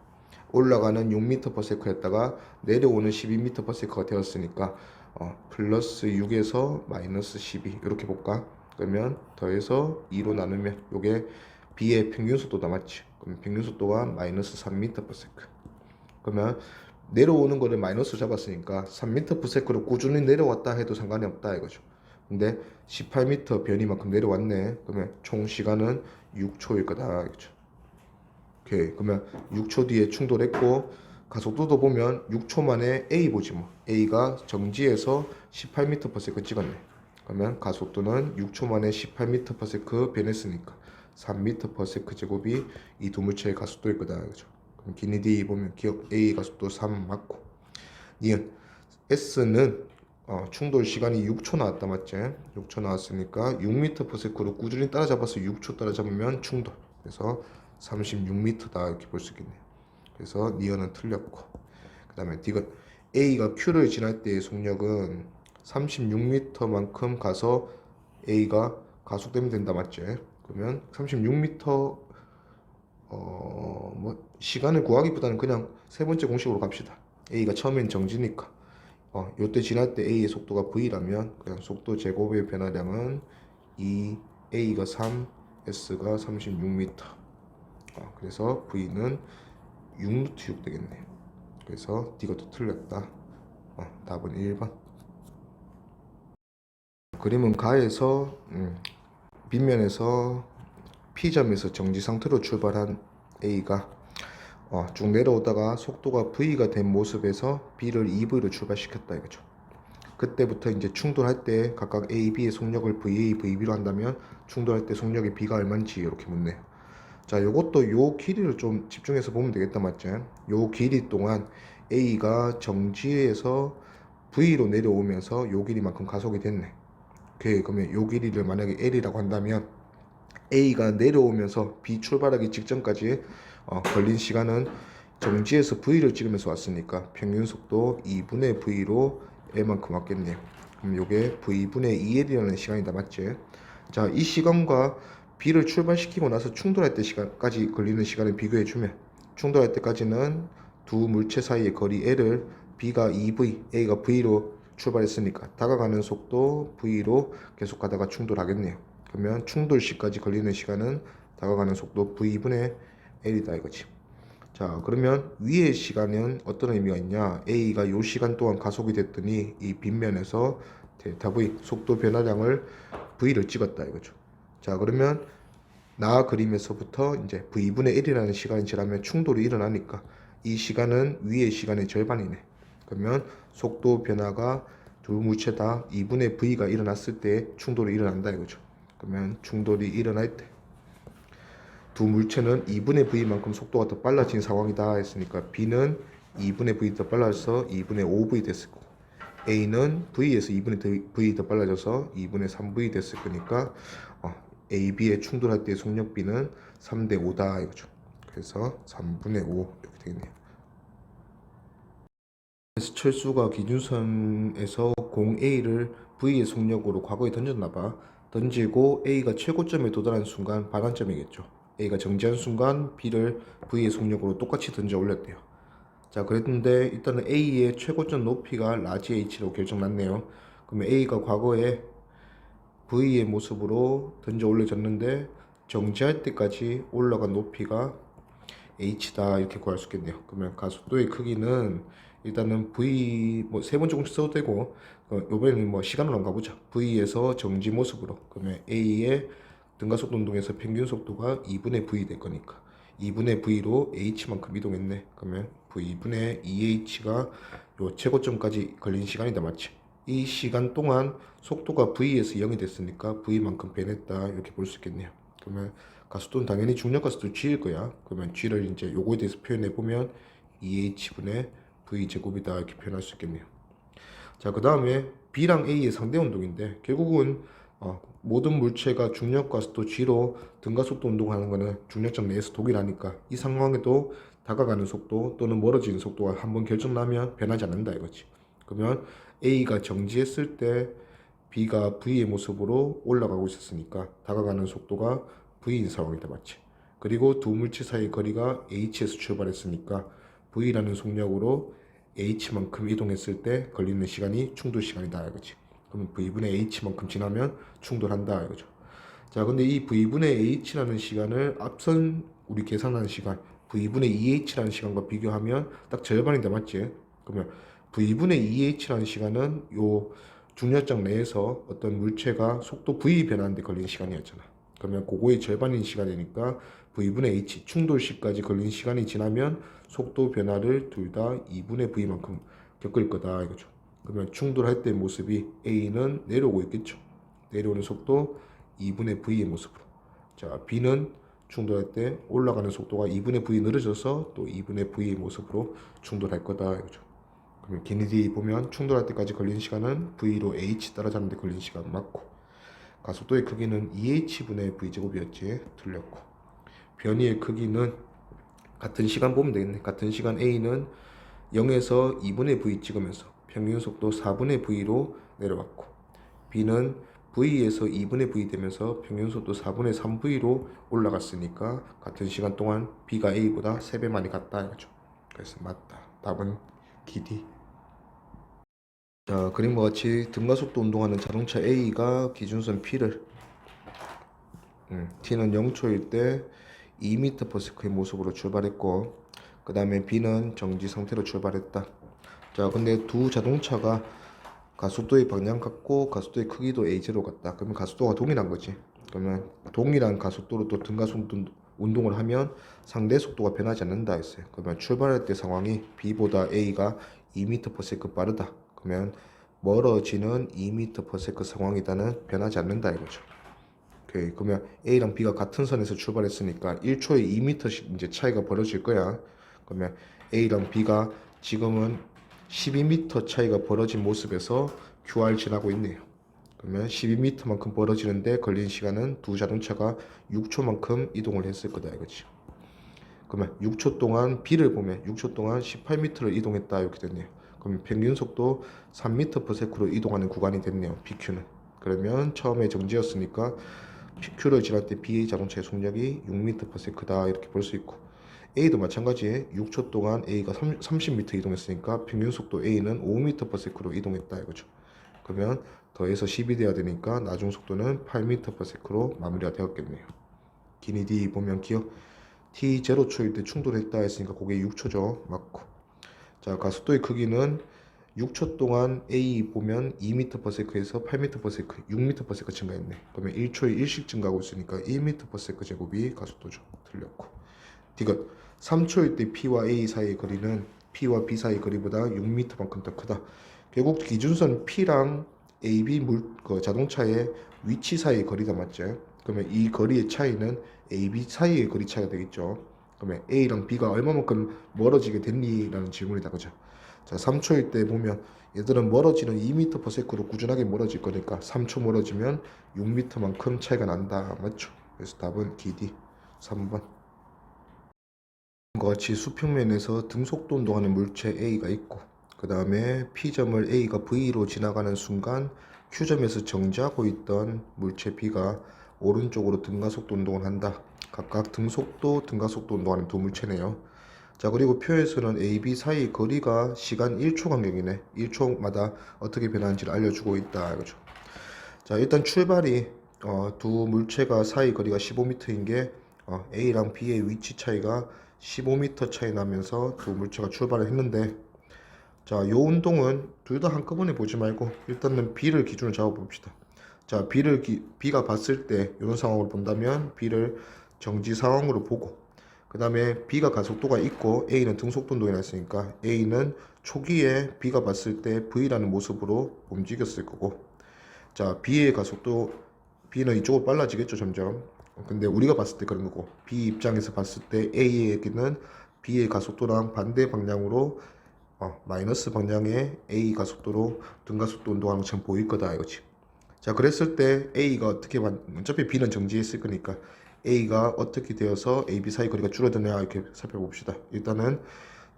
올라가는 6m/s였다가 내려오는 12m/s가 되었으니까 플러스 6에서 마이너스 12 이렇게 볼까? 그러면 더해서 2로 나누면 요게 B의 평균 속도다, 맞지? 그럼 평균 속도가 마이너스 3m/s. 그러면 내려오는 거를 마이너스 잡았으니까 3m/s로 꾸준히 내려왔다 해도 상관이 없다 이거죠. 근데 18m 변이만큼 내려왔네. 그러면 총 시간은 6초일 거다 이거죠. 오케이. 그러면 6초 뒤에 충돌했고, 가속도도 보면 6초 만에 A 보지 뭐. A가 정지에서 18m/s 찍었네. 그러면 가속도는 6초 만에 18m/s 변했으니까 3m/s 제곱이 이 두 물체의 가속도일 거다 이거죠. 그럼 기니 D 보면 기억 A 가속도 3 맞고, 니은 S는 충돌 시간이 6초 나왔다, 맞지? 6초 나왔으니까 6m/s로 꾸준히 따라잡아서 6초 따라잡으면 충돌. 그래서 36m다 이렇게 볼 수 있겠네요. 그래서 니은은 틀렸고, 그 다음에 디귿 A가 Q를 지날 때의 속력은 36m만큼 가서 A가 가속되면 된다, 맞지? 그러면 36m 시간을 구하기보다는 그냥 세 번째 공식으로 갑시다. A가 처음엔 정지니까 요때 지날 때 A의 속도가 V라면 그냥 속도 제곱의 변화량은 2, A가 3, S가 36m. 그래서 V는 6루트 6 되겠네요. 그래서 D가 틀렸다. 답은 1번. 그림은 가에서 빗면에서 P점에서 정지 상태로 출발한 A가 쭉 내려오다가 속도가 V가 된 모습에서 B를 2V로 출발시켰다 이거죠. 그때부터 이제 충돌할 때 각각 A, B의 속력을 VA, VB로 한다면 충돌할 때 속력이 B가 얼마인지 이렇게 묻네요. 자, 요것도 요 길이를 좀 집중해서 보면 되겠다, 맞지? 요 길이 동안 A가 정지에서 V로 내려오면서 요 길이만큼 가속이 됐네. 오케이. 그러면 요 길이를 만약에 L이라고 한다면 A가 내려오면서 B 출발하기 직전까지 걸린 시간은 정지에서 V를 찍으면서 왔으니까 평균 속도 2분의 V로 L만큼 왔겠네요. 그럼 요게 V분의 2L이라는 시간이다, 맞지? 자, 이 시간과 B를 출발시키고 나서 충돌할 때 시간까지 걸리는 시간을 비교해주면, 충돌할 때까지는 두 물체 사이의 거리 L을 B가 2V, A가 V로 출발했으니까 다가가는 속도 V로 계속 가다가 충돌하겠네요. 그러면 충돌 시까지 걸리는 시간은 다가가는 속도 V분의 L이다 이거지. 자, 그러면 위의 시간은 어떤 의미가 있냐? A가 요 시간 동안 가속이 됐더니 이 빗면에서 델타 V 속도 변화량을 V를 찍었다 이거죠. 자, 그러면 나 그림에서부터 이제 V분의 1이라는 시간이 지나면 충돌이 일어나니까 이 시간은 위의 시간의 절반이네. 그러면 속도 변화가 두 물체 다 2분의 V가 일어났을 때 충돌이 일어난다 이거죠. 그러면 충돌이 일어날 때 두 물체는 2분의 V만큼 속도가 더 빨라진 상황이다 했으니까 B는 2분의 V 더 빨라져서 2분의 5V 됐을 거고, A는 V에서 2분의 V 더 빨라져서 2분의 3V 됐을 거니까 A, B의 충돌할 때의 속력 B는 3대 5다 이거죠. 그래서 3분의 5 이렇게 되겠네요. 그래서 철수가 기준선에서 공 A를 V의 속력으로 과거에 던졌나봐. 던지고 A가 최고점에 도달한 순간 반환점이겠죠. A가 정지한 순간 B를 V의 속력으로 똑같이 던져 올렸대요. 자, 그랬는데 일단은 A의 최고점 높이가 라지 H로 결정났네요. 그러면 A가 과거에 V의 모습으로 던져 올려졌는데 정지할 때까지 올라간 높이가 H다 이렇게 구할 수 있겠네요. 그러면 가속도의 크기는 일단은 V 뭐 세 번 조금씩 써도 되고 요번에는 뭐 시간으로 한번 가보자. V에서 정지 모습으로 그러면 A의 등가속도 운동에서 평균 속도가 2분의 V 될 거니까 2분의 V로 H만큼 이동했네. 그러면 V분의 2H가 요 최고점까지 걸린 시간이다 맞지? 이 시간 동안 속도가 V에서 0이 됐으니까 V만큼 변했다 이렇게 볼 수 있겠네요. 그러면 가속도는 당연히 중력 가속도 G일 거야. 그러면 G를 이제 요거에 대해서 표현해 보면 2H분의 V 제곱이다 이렇게 표현할 수 있겠네요. 자, 그 다음에 B랑 A의 상대 운동인데 결국은 모든 물체가 중력 가속도 G로 등가속도 운동하는 거는 중력장 내에서 동일하니까 이 상황에도 다가가는 속도 또는 멀어지는 속도가 한번 결정나면 변하지 않는다 이거지. 그러면 A가 정지했을 때 B가 V의 모습으로 올라가고 있었으니까 다가가는 속도가 V인 상황이다 맞지? 그리고 두 물체 사이의 거리가 H에서 출발했으니까 V라는 속력으로 H만큼 이동했을 때 걸리는 시간이 충돌 시간이다 이거지. 그럼 V분의 H만큼 지나면 충돌한다 이거죠. 자, 근데 이 V분의 H라는 시간을 앞선 우리 계산하는 시간 V분의 2H라는 시간과 비교하면 딱 절반이다 맞지? 그러면 V분의 2H라는 시간은 요 중력장 내에서 어떤 물체가 속도 V 변하는데 걸린 시간이었잖아. 그러면 그거의 절반인 시간이니까 V분의 H 충돌 시까지 걸린 시간이 지나면 속도 변화를 둘 다 2분의 V만큼 겪을 거다 이거죠. 그러면 충돌할 때 모습이 A는 내려오고 있겠죠. 내려오는 속도 2분의 V의 모습으로. 자, B는 충돌할 때 올라가는 속도가 2분의 V 늘어져서 또 2분의 V의 모습으로 충돌할 거다 이거죠. 그러면 기니디 보면 충돌할 때까지 걸린 시간은 V로 H 따라잡는데 걸린 시간 맞고 가속도의 크기는 2H분의 V제곱이었지 틀렸고 변이의 크기는 같은 시간 보면 되겠네. 같은 시간 A는 0에서 2분의 V 찍으면서 평균 속도 4분의 V로 내려왔고 B는 V에서 2분의 V 되면서 평균 속도 4분의 3V로 올라갔으니까 같은 시간 동안 B가 A보다 3배 많이 갔다 이거죠. 그래서 맞다. 답은 기디. 자, 그림과 같이 등가속도 운동하는 자동차 A가 기준선 P를 T는 0초일 때 2m/s의 모습으로 출발했고 그 다음에 B는 정지 상태로 출발했다. 자, 근데 두 자동차가 가속도의 방향 같고 가속도의 크기도 A0 같다. 그러면 가속도가 동일한 거지. 그러면 동일한 가속도로 또 등가속도 운동을 하면 상대 속도가 변하지 않는다 했어요. 그러면 출발할 때 상황이 B보다 A가 2m/s 빠르다. 그러면 멀어지는 2m/s 상황이다는 변하지 않는다 이거죠. 오케이. 그러면 A랑 B가 같은 선에서 출발했으니까 1초에 2m씩 이제 차이가 벌어질 거야. 그러면 A랑 B가 지금은 12m 차이가 벌어진 모습에서 QR 지나고 있네요. 그러면 12m만큼 벌어지는데 걸린 시간은 두 자동차가 6초만큼 이동을 했을 거다 이거지. 그러면 6초 동안 B를 보면 6초 동안 18m를 이동했다 이렇게 됐네요. 그럼 평균 속도 3m/s로 이동하는 구간이 됐네요. PQ는. 그러면 처음에 정지였으니까 PQ를 지날 때 B의 자동차의 속력이 6m/s다 이렇게 볼 수 있고 A도 마찬가지에 6초 동안 A가 30m 이동했으니까 평균 속도 A는 5m/s로 이동했다 이거죠. 그러면 더해서 10이 돼야 되니까 나중 속도는 8m/s로 마무리가 되었겠네요. 기니 D 보면 기억 T 0초일 때 충돌했다 했으니까 그게 6초죠. 맞고. 자, 가속도의 크기는 6초 동안 A 보면 2m/s에서 8m/s, 6m/s 증가했네. 그러면 1초에 1씩 증가하고 있으니까 1m/s 제곱이 가속도죠. 틀렸고. 디귿 3초일 때 P와 A 사이의 거리는 P와 B 사이의 거리보다 6m만큼 더 크다. 결국 기준선 P랑 AB 자동차의 위치 사이의 거리다 맞죠? 그러면 이 거리의 차이는 AB 사이의 거리 차이가 되겠죠. 그러면 A랑 B가 얼마만큼 멀어지게 됐니라는 질문이다, 그죠? 자, 3초일 때 보면 얘들은 멀어지는 2m/s로 꾸준하게 멀어질 거니까 3초 멀어지면 6m만큼 차이가 난다, 맞죠? 그래서 답은 기디 3번. 같이 수평면에서 등속도 운동하는 물체 A가 있고 그 다음에 P점을 A가 V로 지나가는 순간 Q점에서 정지하고 있던 물체 B가 오른쪽으로 등가속도 운동을 한다. 각각 등속도, 등가속도 운동하는 두 물체네요. 자, 그리고 표에서는 A, B 사이 거리가 시간 1초 간격이네. 1초마다 어떻게 변하는지를 알려주고 있다. 그죠? 자, 일단 출발이 두 물체가 사이 거리가 15m인 게 A랑 B의 위치 차이가 15m 차이 나면서 두 물체가 출발을 했는데, 자, 요 운동은 둘 다 한꺼번에 보지 말고 일단은 B를 기준으로 잡아봅시다. 자, B가 봤을 때 이런 상황을 본다면 B를 정지 상황으로 보고, 그 다음에 B가 가속도가 있고 A는 등속도 운동이 났으니까 A는 초기에 B가 봤을 때 V라는 모습으로 움직였을 거고, 자, B의 가속도, B는 이쪽으로 빨라지겠죠, 점점. 근데 우리가 봤을 때 그런 거고, B 입장에서 봤을 때 A에게는 B의 가속도랑 반대 방향으로 마이너스 방향의 A 가속도로 등가속도 운동하는 것처럼 보일 거다 이거지. 자, 그랬을 때 A가 어차피 B는 정지했을 거니까 A가 어떻게 되어서 AB 사이 거리가 줄어드냐 이렇게 살펴봅시다. 일단은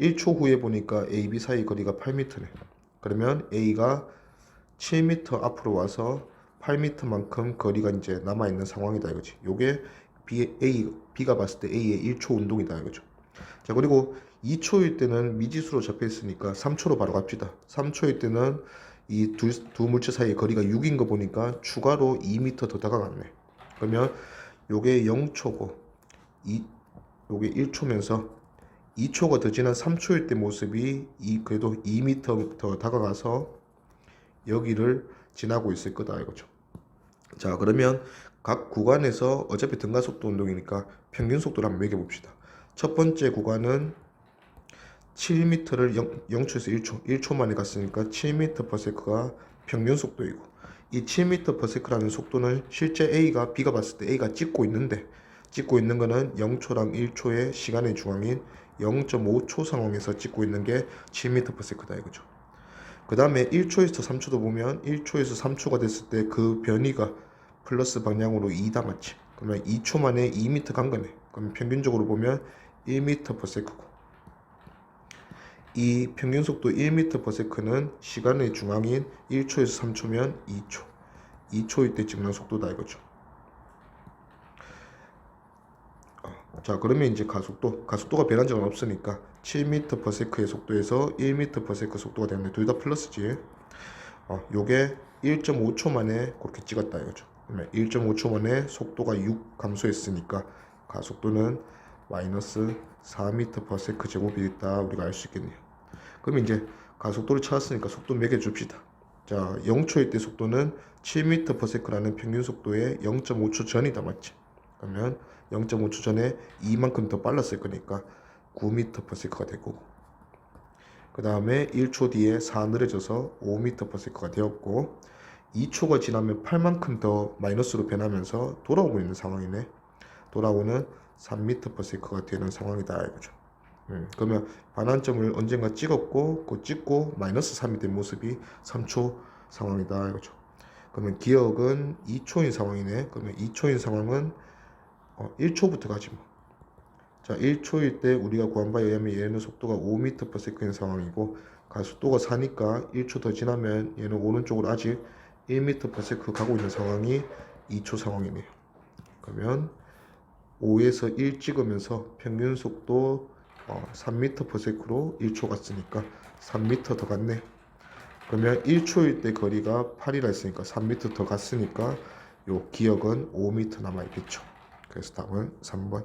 1초 후에 보니까 AB 사이 거리가 8m네. 그러면 A가 7m 앞으로 와서 8m만큼 거리가 이제 남아있는 상황이다 이거지. 요게 B가 봤을 때 A의 1초 운동이다 이거죠. 자, 그리고 2초일 때는 미지수로 잡혀 있으니까 3초로 바로 갑시다. 3초일 때는 이 두 물체 사이의 거리가 6인 거 보니까 추가로 2m 더 다가갔네. 그러면 요게 0초고 요게 1초면서 2초가 더 지난 3초일 때 모습이 그래도 2m 더 다가가서 여기를 지나고 있을 거다 이거죠. 자, 그러면 각 구간에서 어차피 등가속도 운동이니까 평균 속도를 한번 매겨봅시다. 첫 번째 구간은 7m를 0초에서 1초 만에 갔으니까 7m/s가 평균 속도이고, 이 7m/s라는 속도는 실제 B가 봤을 때 A가 찍고 있는 거는 0초랑 1초의 시간의 중앙인 0.5초 상황에서 찍고 있는 게 7m/s다 이거죠. 그 다음에 1초에서 3초도 보면 1초에서 3초가 됐을 때 그 변이가 플러스 방향으로 2다 맞지? 그러면 2초 만에 2m 간 거네. 그럼 평균적으로 보면 1m/s고, 이 평균 속도 1m/s는 시간의 중앙인 1초에서 3초면 2초일 때 찍는 속도다 이거죠. 자, 그러면 이제 가속도가 변한 적은 없으니까 7m/s의 속도에서 1m/s 속도가 되는데 둘 다 플러스지. 요게 1.5초 만에 그렇게 찍었다 이거죠. 그러면 1.5초 만에 속도가 6 감소했으니까 가속도는 마이너스 4m/s 제곱이 있다 우리가 알 수 있겠네요. 그럼 이제 가속도를 찾았으니까 속도 매겨줍시다. 자, 0초일 때 속도는 7m/s라는 평균 속도의 0.5초 전이다 맞지? 그러면 0.5초 전에 이만큼 더 빨랐을 거니까 9m/s가 될 거고, 그 다음에 1초 뒤에 4 느려져서 5m/s가 되었고, 2초가 지나면 8만큼 더 마이너스로 변하면서 돌아오고 있는 상황이네. 돌아오는 3m/s가 되는 상황이다 이거죠. 그러면 반환점을 언젠가 찍었고 그 찍고 마이너스 3이 된 모습이 3초 상황이다 이거죠. 그러면 기억은 2초인 상황이네. 그러면 2초인 상황은 1초부터 가지 뭐. 자, 1초일 때 우리가 구한 바에 의하면 얘는 속도가 5m/s인 상황이고, 가속도가 4니까 1초 더 지나면 얘는 오른쪽으로 아직 1m/s 가고 있는 상황이 2초 상황이네요. 그러면 5에서 1 찍으면서 평균 속도 3m/s로 1초 갔으니까 3m 더 갔네. 그러면 1초일 때 거리가 8이라 했으니까 3m 더 갔으니까 요 기억은 5m 남아있겠죠. 그래서 답은 3번.